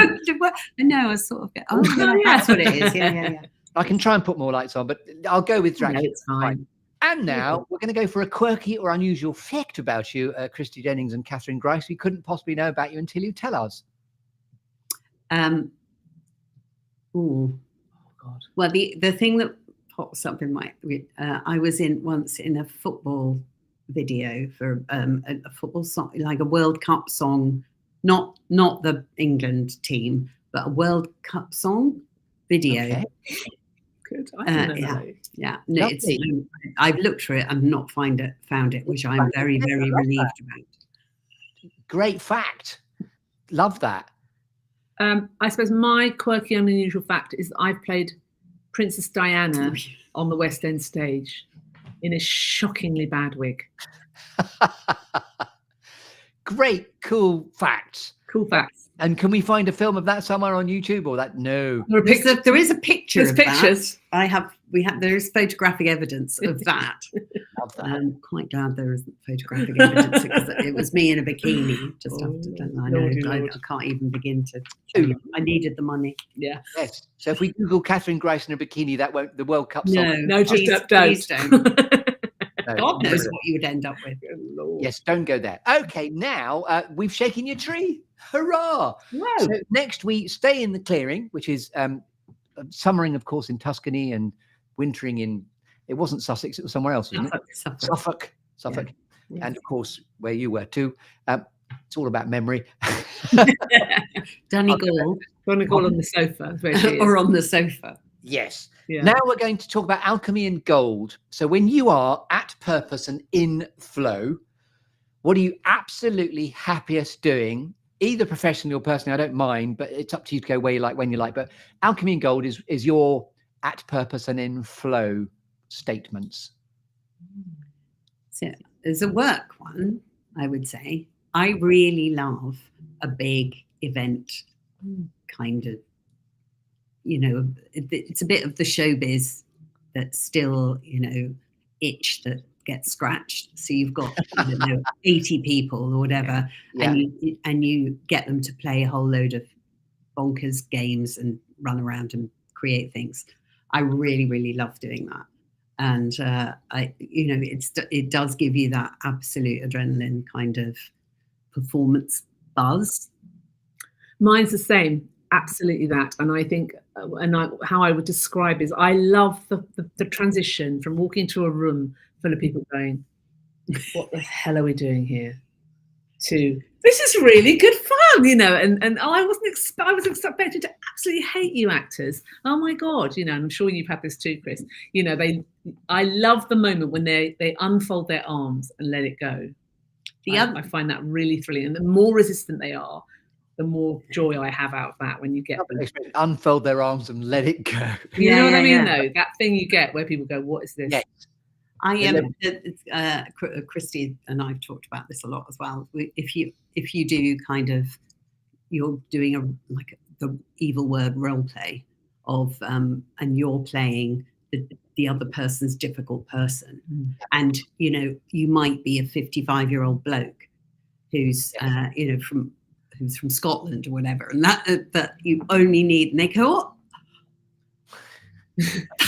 No, I sort of get. That's what it is. Yeah. I can try and put more lights on, but I'll go with Dracula. No, it's fine. And now we're going to go for a quirky or unusual fact about you, Christie Jennings and Katherine Grice. We couldn't possibly know about you until you tell us. Oh God! Well, the thing that pops up in my I was once in a football video for a football song, like a World Cup song, not the England team, but a World Cup song video. Okay. Good. I didn't know. Yeah. No, I've looked for it and not found it, which I'm very, very relieved about. Great fact. Love that. I suppose my quirky and unusual fact is that I've played Princess Diana on the West End stage in a shockingly bad wig. Great, cool facts. Cool facts. And can we find a film of that somewhere on YouTube or that? No. There is a picture. There's pictures. That. There is photographic evidence of that. I'm quite glad there isn't photographic evidence because it was me in a bikini. I can't even begin to. I needed the money. Yeah. Yes. So if we Google Katherine Grice in a bikini, the World Cup song. No, just please don't. No, God knows what you would end up with. Yes, don't go there. Okay, now we've shaken your tree. Hurrah! Wow. So next we stay in the clearing, which is summering, of course, in Tuscany and wintering in. It wasn't Sussex; it was somewhere else, wasn't it? Suffolk. Yeah. And of course, where you were too. It's all about memory. Donegal on the sofa, or on the sofa. Yes. Yeah. Now we're going to talk about alchemy and gold. So when you are at purpose and in flow, what are you absolutely happiest doing? Either professionally or personally, I don't mind, but it's up to you to go where you like, when you like. But alchemy and gold is your at purpose and in flow statements. So there's a work one, I would say. I really love a big event kind of, it's a bit of the showbiz that still, itch that gets scratched. So you've got 80 people or whatever, and you get them to play a whole load of bonkers games and run around and create things. I really, really love doing that. And it does give you that absolute adrenaline kind of performance buzz. Mine's the same. Absolutely that. And I think, how I would describe is I love the transition from walking into a room full of people going, what the hell are we doing here? To, this is really good fun, and I was expected to absolutely hate you actors. Oh my God, and I'm sure you've had this too, Chris. I love the moment when they unfold their arms and let it go. I find that really thrilling. And the more resistant they are, the more joy I have out of that when you get them. Unfold their arms and let it go. You know what I mean, though? That thing you get where people go, what is this? Yes. Christie and I've talked about this a lot as well. If you do kind of, you're doing the evil word role play of and you're playing the other person's difficult person, and you might be a 55-year-old bloke who's who's from Scotland or whatever, and that you only need, and they go, oh,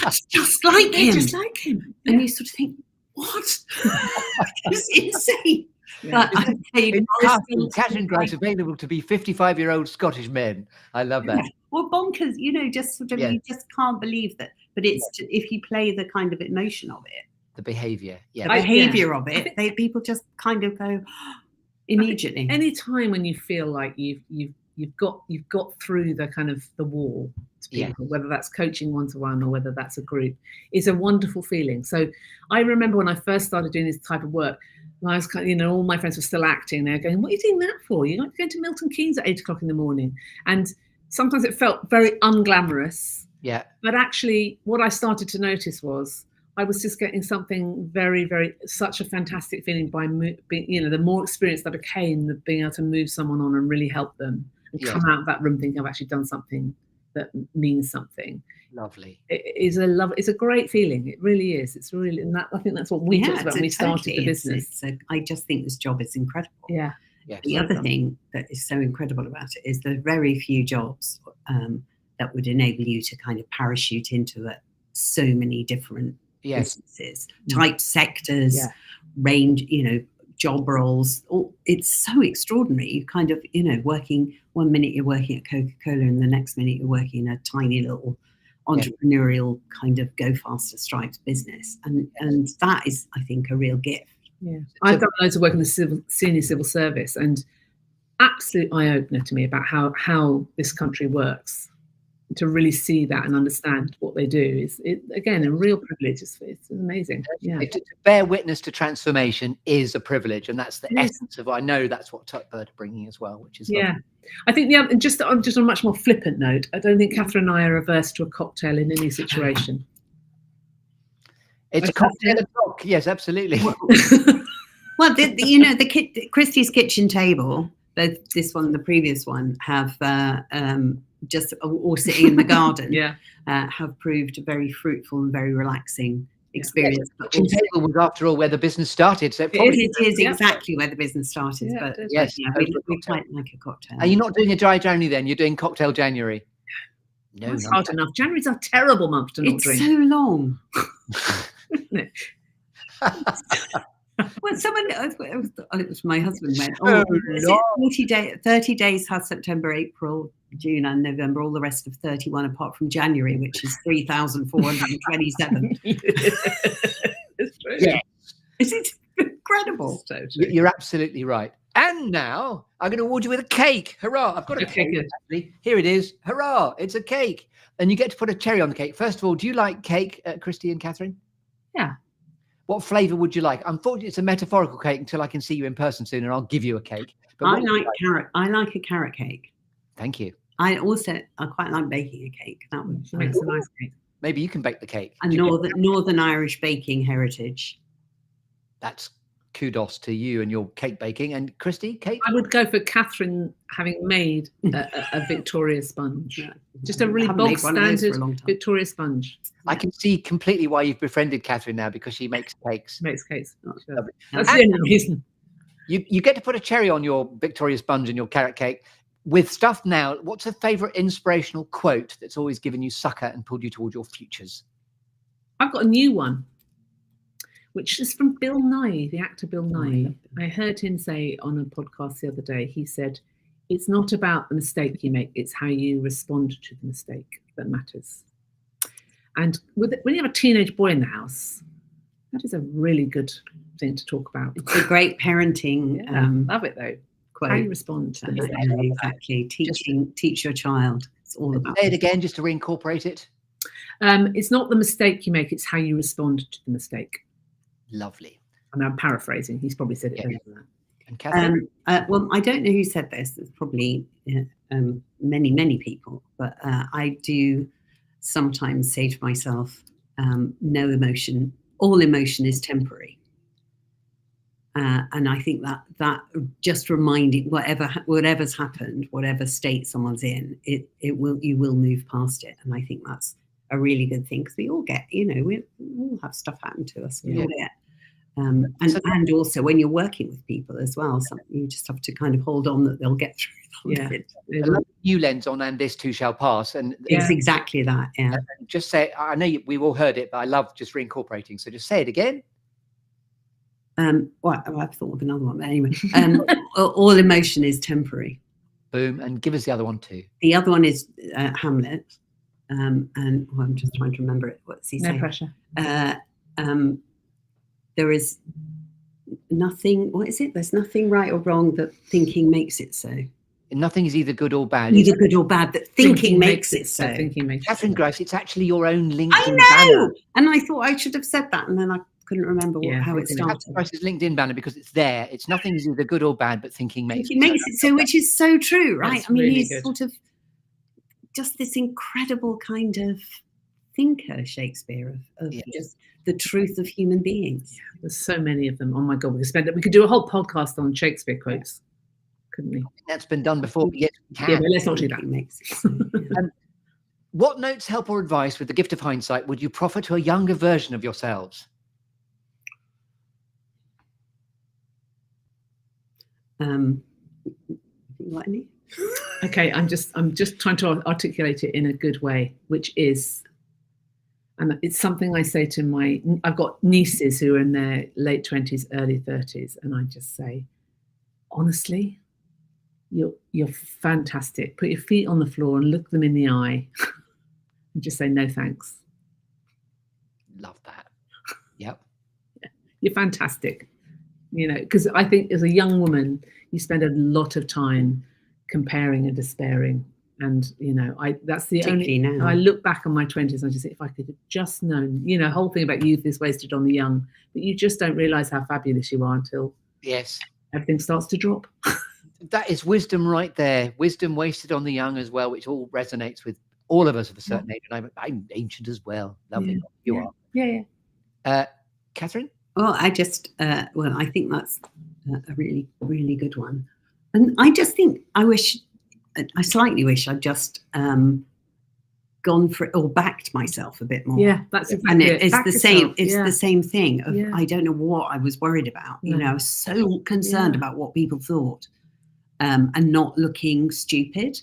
that's just like him. Just like him. And you sort of think, what? It's insane. Yeah. Katherine Grice available to be 55-year-old Scottish men. I love that. Yeah. Well, bonkers, just sort of, you just can't believe that. But it's if you play the kind of emotion of it, the behaviour, the behaviour of it, people just kind of go immediately. Any time when you feel like you've got through the kind of the wall to people, whether that's coaching one-to-one or whether that's a group, is a wonderful feeling. So I remember when I first started doing this type of work, I was kind of, all my friends were still acting. They're going, what are you doing that for? You're not going to Milton Keynes at 8 o'clock in the morning. And sometimes it felt very unglamorous. Yeah. But actually what I started to notice was I was just getting something very, very, such a fantastic feeling by being, the more experienced I became, being able to move someone on and really help them and come out of that room thinking I've actually done something that means something. Lovely. It's a great feeling. It really is. It's really, and I think that's what we talked about when we started the business. I just think this job is incredible. Yeah. The other thing that is so incredible about it is there are very few jobs that would enable you to kind of parachute into so many different businesses, type sectors, range, job roles. It's so extraordinary. You kind of, working, one minute you're working at Coca-Cola and the next minute you're working in a tiny little entrepreneurial kind of go faster stripes business. And that is, I think, a real gift. Yeah. I've done loads of work in the senior civil service, and absolute eye-opener to me about how this country works. To really see that and understand what they do is, again, a real privilege. It's amazing. Yeah. To bear witness to transformation is a privilege, and that's the essence of. I know that's what Topbird are bringing as well, which is lovely. I think just on a much more flippant note, I don't think Katherine and I are averse to a cocktail in any situation. It's a cocktail o'clock. Yes, absolutely. Well, Christie's kitchen table, this one, the previous one, have just all sitting in the garden. Have proved a very fruitful and very relaxing experience. The kitchen table was, after all, where the business started. So it is exactly where the business started. Yeah, but yes, we quite like a cocktail. Are you not doing a dry January then? You're doing cocktail January? No, it's hard enough. January's a terrible month to not drink. It's so long. Isn't it? Well, it was my husband went, 30 days has September, April, June and November, all the rest of 31 apart from January, which is 3,427. It's true. Yeah. It's incredible. So true. You're absolutely right. And now I'm going to award you with a cake. Hurrah. I've got a cake. Actually. Here it is. Hurrah. It's a cake. And you get to put a cherry on the cake. First of all, do you like cake, Christie and Katherine? Yeah. What flavour would you like? Unfortunately, it's a metaphorical cake until I can see you in person soon, and I'll give you a cake. But I like carrot. I like a carrot cake. Thank you. I quite like baking a cake. That makes a nice cake. Maybe you can bake the cake. And Northern Irish baking heritage. That's kudos to you and your cake baking. And Christie, cake? I would go for Katherine having made a Victoria sponge. Just a really bog standard Victoria sponge. I can see completely why you've befriended Katherine now, because she makes cakes. Makes cakes. That's the only reason. You get to put a cherry on your Victoria sponge and your carrot cake. With stuff now, what's a favourite inspirational quote that's always given you succor and pulled you towards your futures? I've got a new one, which is from Bill Nye, the actor Bill Nye. I heard him say on a podcast the other day, he said, it's not about the mistake you make, it's how you respond to the mistake that matters. And when you have a teenage boy in the house, that is a really good thing to talk about. It's a great parenting. Love it though. Quote. How you respond to the mistake. Exactly. Teach your child. It's all about. Say it again, just to reincorporate it. It's not the mistake you make, it's how you respond to the mistake. Lovely. I mean, I'm paraphrasing. He's probably said it better than that. And Katherine? Well, I don't know who said this. It's probably many people, but I do sometimes say to myself, no emotion, all emotion is temporary. And I think that just reminding whatever's happened, whatever state someone's in, you will move past it. And I think that's a really good thing, because we all get, we all have stuff happen to us. We all get. And also when you're working with people as well, you just have to kind of hold on that they'll get through. Yeah. I love the new lens on, and this too shall pass. And it's exactly that. Yeah. Just say, I know we've all heard it, but I love just reincorporating. So just say it again. Well, I've thought of another one, but anyway, all emotion is temporary. Boom. And give us the other one too. The other one is Hamlet. And I'm just trying to remember it. What's he saying? No pressure. There is nothing, what is it? There's nothing right or wrong that thinking makes it so. Nothing is either good or bad. Either good or bad, that thinking makes it so. Katherine Grice, it's actually your own LinkedIn banner. I know! And I thought I should have said that, and then I couldn't remember how it started. Katherine Grice's LinkedIn banner, because it's there. It's nothing is either good or bad, but thinking makes it so, which is so true, right? That's I mean, really he's good. sort of just this incredible kind of thinker, Shakespeare, of just the truth of human beings. Yeah, there's so many of them. Oh my God, we could do a whole podcast on Shakespeare quotes, couldn't we? That's been done before, but yes, we can. Yeah, but let's not do that. What notes, help, or advice with the gift of hindsight would you proffer to a younger version of yourselves? What, any? Okay, I'm just trying to articulate it in a good way, which is, and it's something I say to I've got nieces who are in their late 20s, early 30s, and I just say, honestly, you're fantastic. Put your feet on the floor and look them in the eye and just say, no thanks. Love that. Yep. You're fantastic. Because I think as a young woman, you spend a lot of time comparing and despairing. And, that's the only, now. I look back on my 20s, I just say, if I could have just known, the whole thing about youth is wasted on the young, but you just don't realize how fabulous you are until everything starts to drop. That is wisdom right there. Wisdom wasted on the young as well, which all resonates with all of us of a certain age. And I'm ancient as well. Lovely. You are. Yeah. Katherine? Well, I just, I think that's a really, really good one. And I just think, I slightly wish I'd just gone for it or backed myself a bit more. Yeah, that's exactly it. It's the same. It's the same thing. I don't know what I was worried about. I was so concerned about what people thought, and not looking stupid,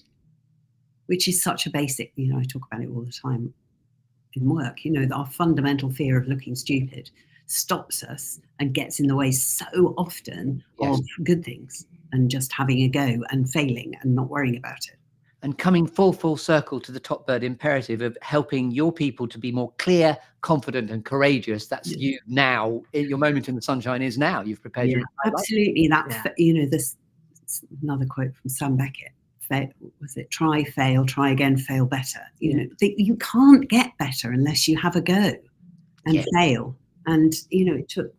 which is such a basic. I talk about it all the time in work. Our fundamental fear of looking stupid stops us and gets in the way so often of good things, and just having a go and failing and not worrying about it. And coming full circle to the Topbird imperative of helping your people to be more clear, confident, and courageous. That's you now. Your moment in the sunshine is now. You've prepared your absolutely. This another quote from Sam Beckett. Was it try, fail, try again, fail better? You can't get better unless you have a go and fail. And it took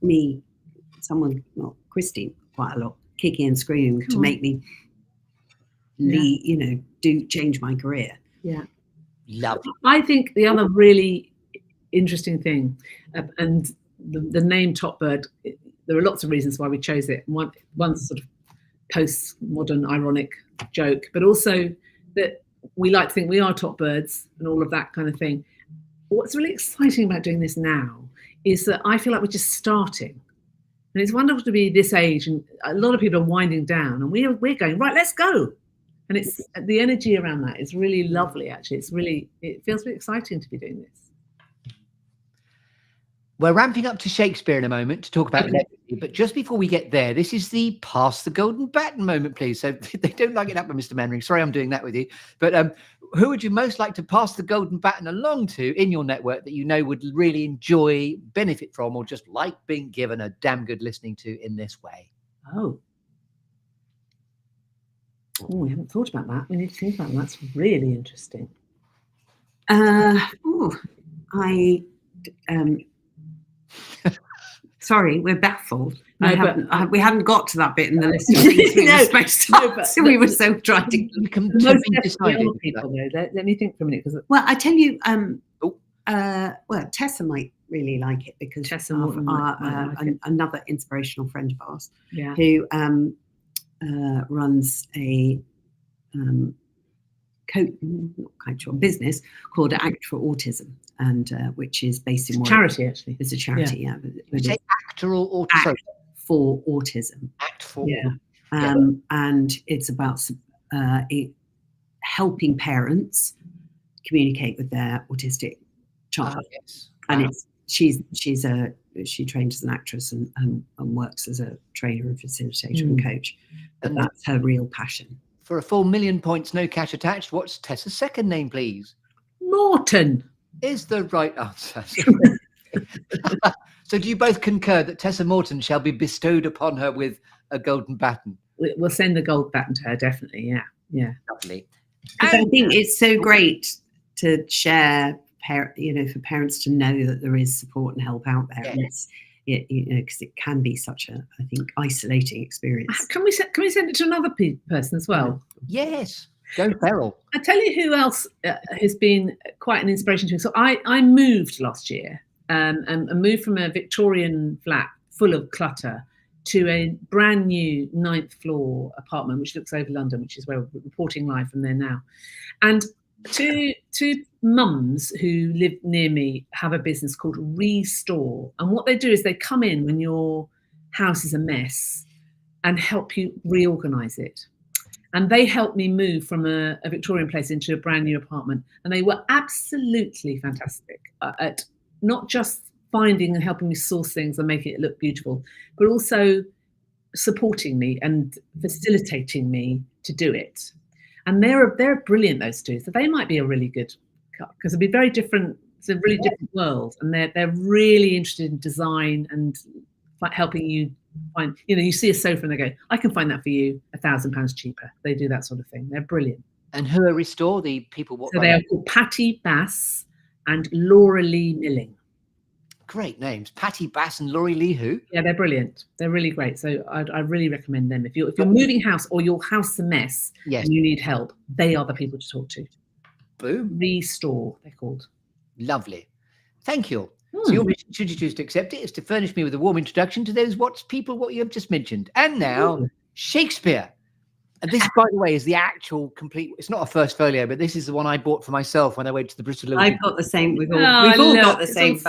me, Christie, quite a lot, kicking and screaming to make me change my career. Yeah. Love it. I think the other really interesting thing, and the name Topbird, there are lots of reasons why we chose it. One's sort of post-modern ironic joke, but also that we like to think we are top birds and all of that kind of thing. What's really exciting about doing this now is that I feel like we're just starting. And it's wonderful to be this age, and a lot of people are winding down, and we're going, right, let's go. And it's the energy around that is really lovely, actually. It feels really exciting to be doing this. We're ramping up to Shakespeare in a moment to talk about legacy, but just before we get there, this is the pass the golden baton moment, please. So they don't like it up with Mr. Mannering. Sorry, I'm doing that with you. But who would you most like to pass the golden baton along to in your network that would really enjoy, benefit from, or just like being given a damn good listening to in this way? Oh, we haven't thought about that. We need to think about that. That's really interesting. Sorry, we're baffled. No, We hadn't got to that bit in the list of things we were supposed to ask, so we were so trying to. You can Most be definitely decided. are people, though. Let me think for a minute. Because Well, I tell you, well, Tessa might really like it because Tessa of Morton might like it. another inspirational friend of ours yeah, who runs a business called Act for Autism, and which is based in charity actually. It's a charity, yeah. You say actoral or Act for Autism. act for. Yeah. And it's about helping parents communicate with their autistic child. Yes. And she trains as an actress and works as a trainer and facilitator and coach. But And that's her real passion. for a full 1,000,000 points, no cash attached, what's Tessa's second name, please? Morton. Is the right answer. So do you both concur that Tessa Morton shall be bestowed upon her with a golden baton? We'll send the gold baton to her, definitely. Yeah. Lovely. Because I think it's so great to share, for parents to know that there is support and help out there. Yes. And because it can be such a, I think, isolating experience. Can we send it to another person as well? Yes. Go feral. I tell you who else has been quite an inspiration to me. So I moved last year and moved from a Victorian flat full of clutter to a brand new 9th floor apartment, which looks over London, which is where we're reporting live from there now. And two mums who live near me have a business called Restore. And what they do is they come in when your house is a mess and help you reorganize it. And they helped me move from a Victorian place into a brand new apartment. And they were absolutely fantastic at not just finding and helping me source things and making it look beautiful, but also supporting me and facilitating me to do it. And they're brilliant, those two. So they might be a really good cut because it'd be very different. It's a really different world. And they're really interested in design and helping you find, you see a sofa and they go, I can find that for you £1,000 cheaper. They do that sort of thing. They're brilliant. And who are Restore? The people what? So they are called Patty Bass and Laura Lee Milling. Great names. Patty Bass and Laurie Lee who? Yeah, they're brilliant. They're really great. So I really recommend them. If you're moving house or your house is a mess and you need help, they are the people to talk to. Boom. Restore, they're called. Lovely. Thank you. So your mission, should you choose to accept it, is to furnish me with a warm introduction to those what you have just mentioned. And now, Shakespeare. And this, by the way, is the actual complete, it's not a first folio, but this is the one I bought for myself when I went to the Bristol. I've got the same, we've all got the same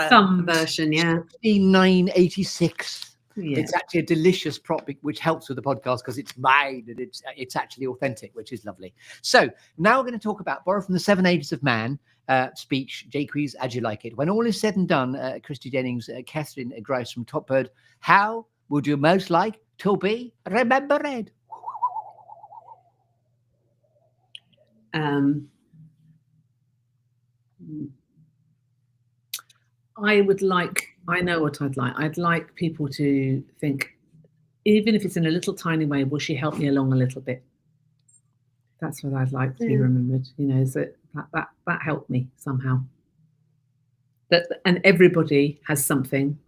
version, yeah. 986. Yeah. It's actually a delicious prop, which helps with the podcast because it's mine and it's actually authentic, which is lovely. So now we're going to talk about borrow from the 7 Ages of Man speech, Jaques as you like it. When all is said and done, Christie Jennings, Katherine Grice from Topbird, how would you most like to be remembered? I know what I'd like. I'd like people to think, even if it's in a little tiny way, will she help me along a little bit? That's what I'd like to be remembered. Is that helped me somehow. And everybody has something.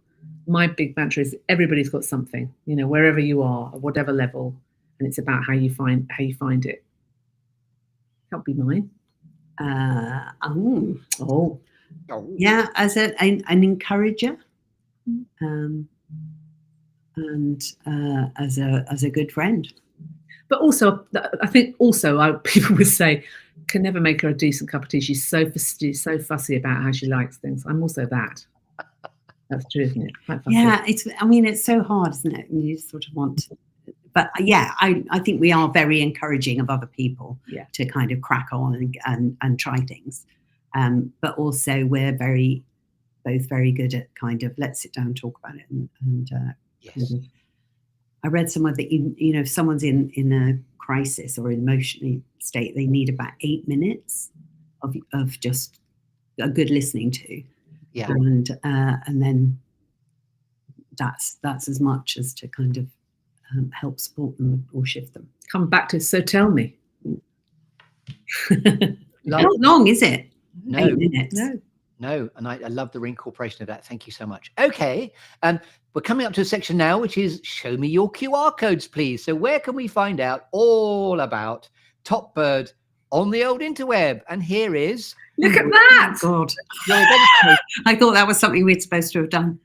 My big mantra is everybody's got something. Wherever you are, at whatever level, and it's about how you find it. That'll be mine. Yeah, as an encourager, and as a good friend. But also, I think people would say, can never make her a decent cup of tea. She's so fussy about how she likes things. I'm also that. That's true, isn't it? Quite fussy. Yeah, it's so hard, isn't it? And you sort of want to. But yeah, I think we are very encouraging of other people to kind of crack on and try things. But also we're both very good at kind of let's sit down and talk about it. Yes. I read somewhere that if someone's in a crisis or an emotional state, they need about 8 minutes of just a good listening to. Yeah. And then that's as much as to kind of help support them or shift them. Come back to so tell me. Not long, is it? No. 8 minutes. No. No, and I love the reincorporation of that. Thank you so much. Okay, we're coming up to a section now, which is show me your QR codes, please. So where can we find out all about Topbird on the old interweb? And here is... Look at that! God, I thought that was something we'd supposed to have done.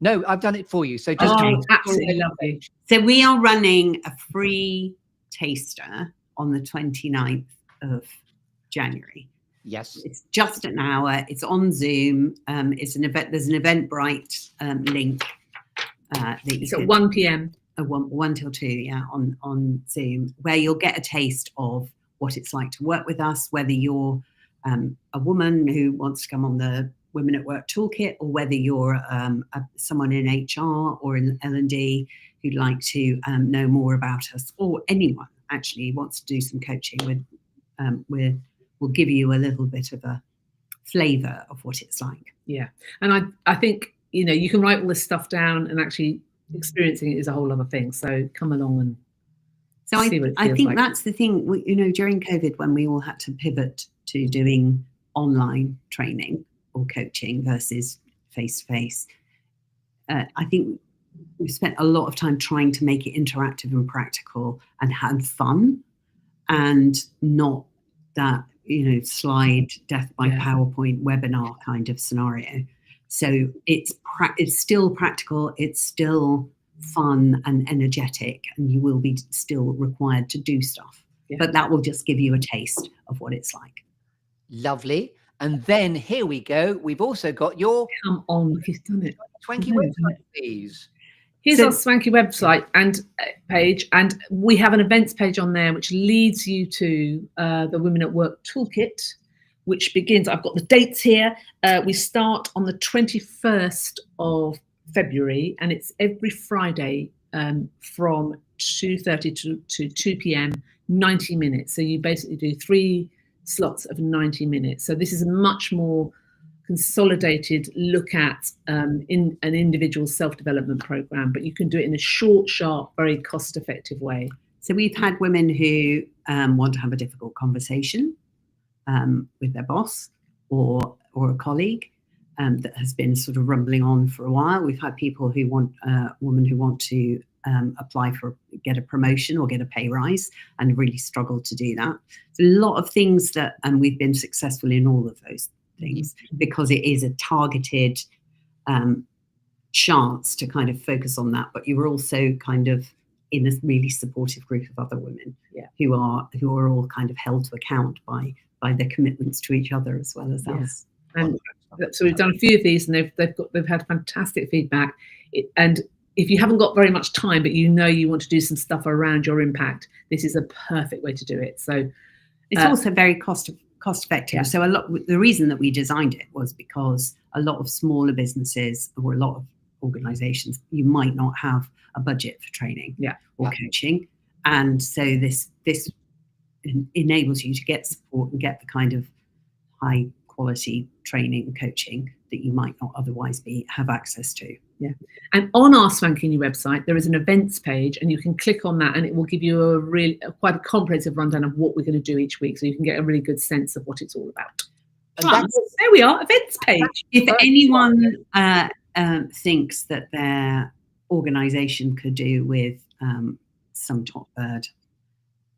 No, I've done it for you. So just absolutely lovely. So we are running a free taster on the 29th of January. Yes, it's just an hour. It's on Zoom. It's an event. There's an Eventbrite link that you it's at 1 p.m. 1 till 2, yeah, on Zoom, where you'll get a taste of what it's like to work with us, whether you're a woman who wants to come on the Women at Work Toolkit, or whether you're someone in HR or in L&D who'd like to know more about us, or anyone actually wants to do some coaching with. We'll give you a little bit of a flavour of what it's like. Yeah, and I think, you know, you can write all this stuff down, and actually experiencing it is a whole other thing. So come along and see what it feels I think like. that's the thing. You know, during COVID, when we all had to pivot to doing online training or coaching versus face-to-face, I think we've spent a lot of time trying to make it interactive and practical and have fun, and not that, you know, slide death by PowerPoint webinar kind of scenario. So it's still practical, it's still fun and energetic, and you will be still required to do stuff. Yeah. But that will just give you a taste of what it's like. Lovely. And then here we go. We've also got your... Come on, he's done it. Swanky website, please. Here's our swanky website and page, and we have an events page on there which leads you to the Women at Work Toolkit, which begins, I've got the dates here. We start on the 21st of February, and it's every Friday from 2:30 to 2 p.m, 90 minutes. So you basically do 3 slots of 90 minutes. So this is a much more consolidated look at in an individual self-development program, but you can do it in a short, sharp, very cost-effective way. So we've had women who want to have a difficult conversation with their boss or a colleague that has been sort of rumbling on for a while. We've had people who want women who want to apply for, get a promotion or get a pay rise and really struggle to do that. So a lot of things that, and we've been successful in all of those things, because it is a targeted chance to kind of focus on that, but you're also kind of in a really supportive group of other women who are all kind of held to account by their commitments to each other as well as us. And so we've done a few of these, and they've had fantastic feedback. And if you haven't got very much time, but you know you want to do some stuff around your impact, this is a perfect way to do it. So it's also very cost effective. Yeah. So the reason that we designed it was because a lot of smaller businesses or a lot of organizations, you might not have a budget for training or coaching. And so this enables you to get support and get the kind of high quality training and coaching that you might not otherwise have access to. Yeah. And on our swanky new website, there is an events page, and you can click on that and it will give you quite a comprehensive rundown of what we're going to do each week. So you can get a really good sense of what it's all about. There we are, events page. If anyone thinks that their organization could do with some Topbird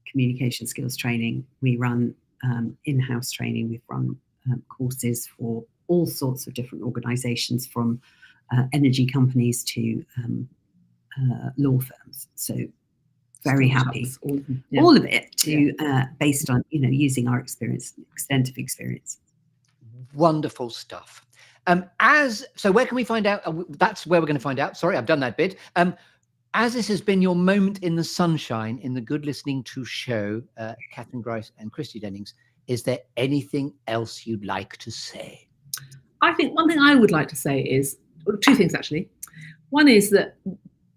communication skills training, we run in-house training. We've run courses for all sorts of different organizations, from energy companies to law firms. So very happy, all of it based on, you know, using our experience, extensive experience. Wonderful stuff. So where can we find out? That's where we're going to find out. Sorry, I've done that bit. As this has been your moment in the sunshine in the Good Listening To show, Katherine Grice and Christie Jennings, is there anything else you'd like to say? I think one thing I would like to say is, two things actually. One is that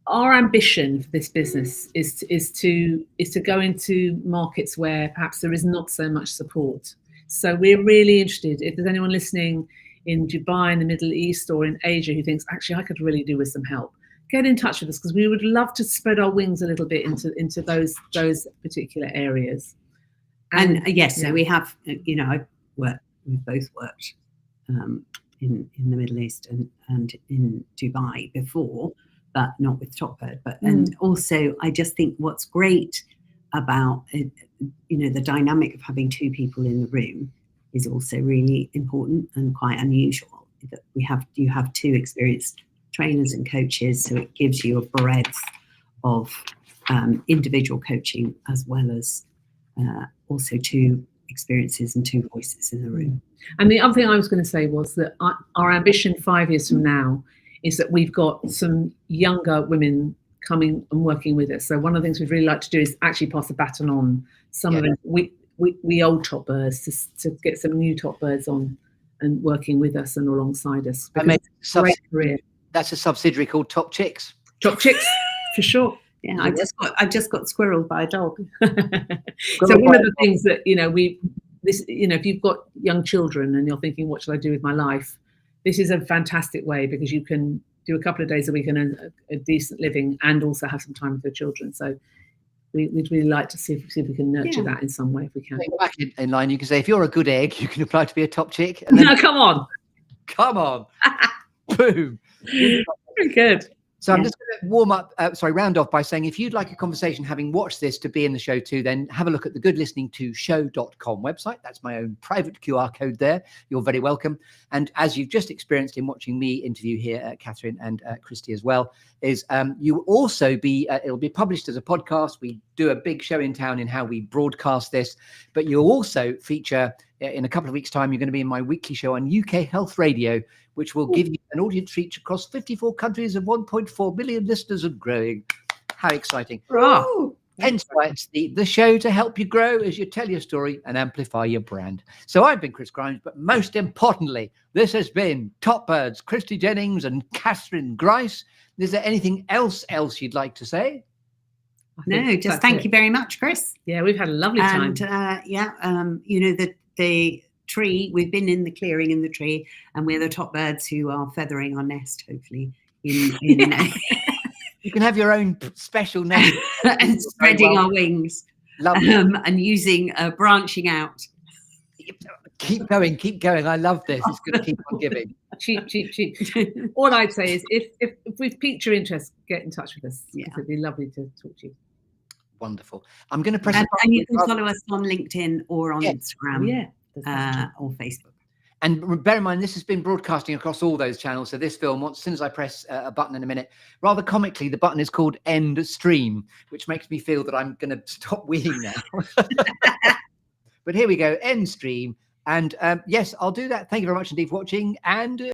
our ambition for this business is to go into markets where perhaps there is not so much support. So we're really interested, if there's anyone listening in Dubai, in the Middle East, or in Asia who thinks, actually, I could really do with some help, get in touch with us, because we would love to spread our wings a little bit into those particular areas. And yes, so we have, you know, we've both worked in the Middle East and in Dubai before, but not with Topbird. But and also, I just think what's great about it, the dynamic of having two people in the room is also really important and quite unusual. That you have two experienced trainers and coaches, so it gives you a breadth of individual coaching as well as also two experiences and two voices in the room. And the other thing I was going to say was that our ambition 5 years from now is that we've got some younger women coming and working with us. So one of the things we'd really like to do is actually pass the baton on. Some of it, we old Topbirds to get some new Topbirds on and working with us and alongside us. It's a great career. That's a subsidiary called Top Chicks. Top Chicks, for sure. Yeah, I just got squirreled by a dog. So one of the things that if you've got young children and you're thinking, what should I do with my life? This is a fantastic way because you can do a couple of days a week and a decent living and also have some time with your children. So we'd really like to see if we can nurture that in some way if we can. Back in line, you can say, if you're a good egg, you can apply to be a top chick. And then, no, come on. Boom. Very good. So I'm just going to round off by saying, if you'd like a conversation having watched this to be in the show too, then have a look at the goodlisteningtoshow.com website. That's my own private QR code there. You're very welcome. And as you've just experienced in watching me interview here, Katherine and Christie as well, is you will also be, it'll be published as a podcast. We do a big show in town in how we broadcast this, but you'll also feature in a couple of weeks' time, you're going to be in my weekly show on UK Health Radio, which will give you an audience reach across 54 countries of 1.4 million listeners and growing. How exciting. Hence why it's the show to help you grow as you tell your story and amplify your brand. So I've been Chris Grimes, but most importantly, this has been Topbirds, Christie Jennings and Katherine Grice. Is there anything else you'd like to say? No, just thank you very much, Chris. Yeah, we've had a lovely time. And the tree, we've been in the clearing in the tree, and we're the Topbirds who are feathering our nest, hopefully. You can have your own special name. And spreading our wings. Lovely. And using branching out. Keep going. I love this. It's going to keep on giving. Cheap. All I'd say is if we've piqued your interest, get in touch with us. Yeah. It'd be lovely to talk to you. Wonderful. I'm going to press. And you can follow us on LinkedIn or on Instagram, or Facebook. And bear in mind, this has been broadcasting across all those channels. So this film, as soon as I press a button in a minute, rather comically, the button is called End Stream, which makes me feel that I'm going to stop weeing now. But here we go, End Stream. And yes, I'll do that. Thank you very much indeed for watching. And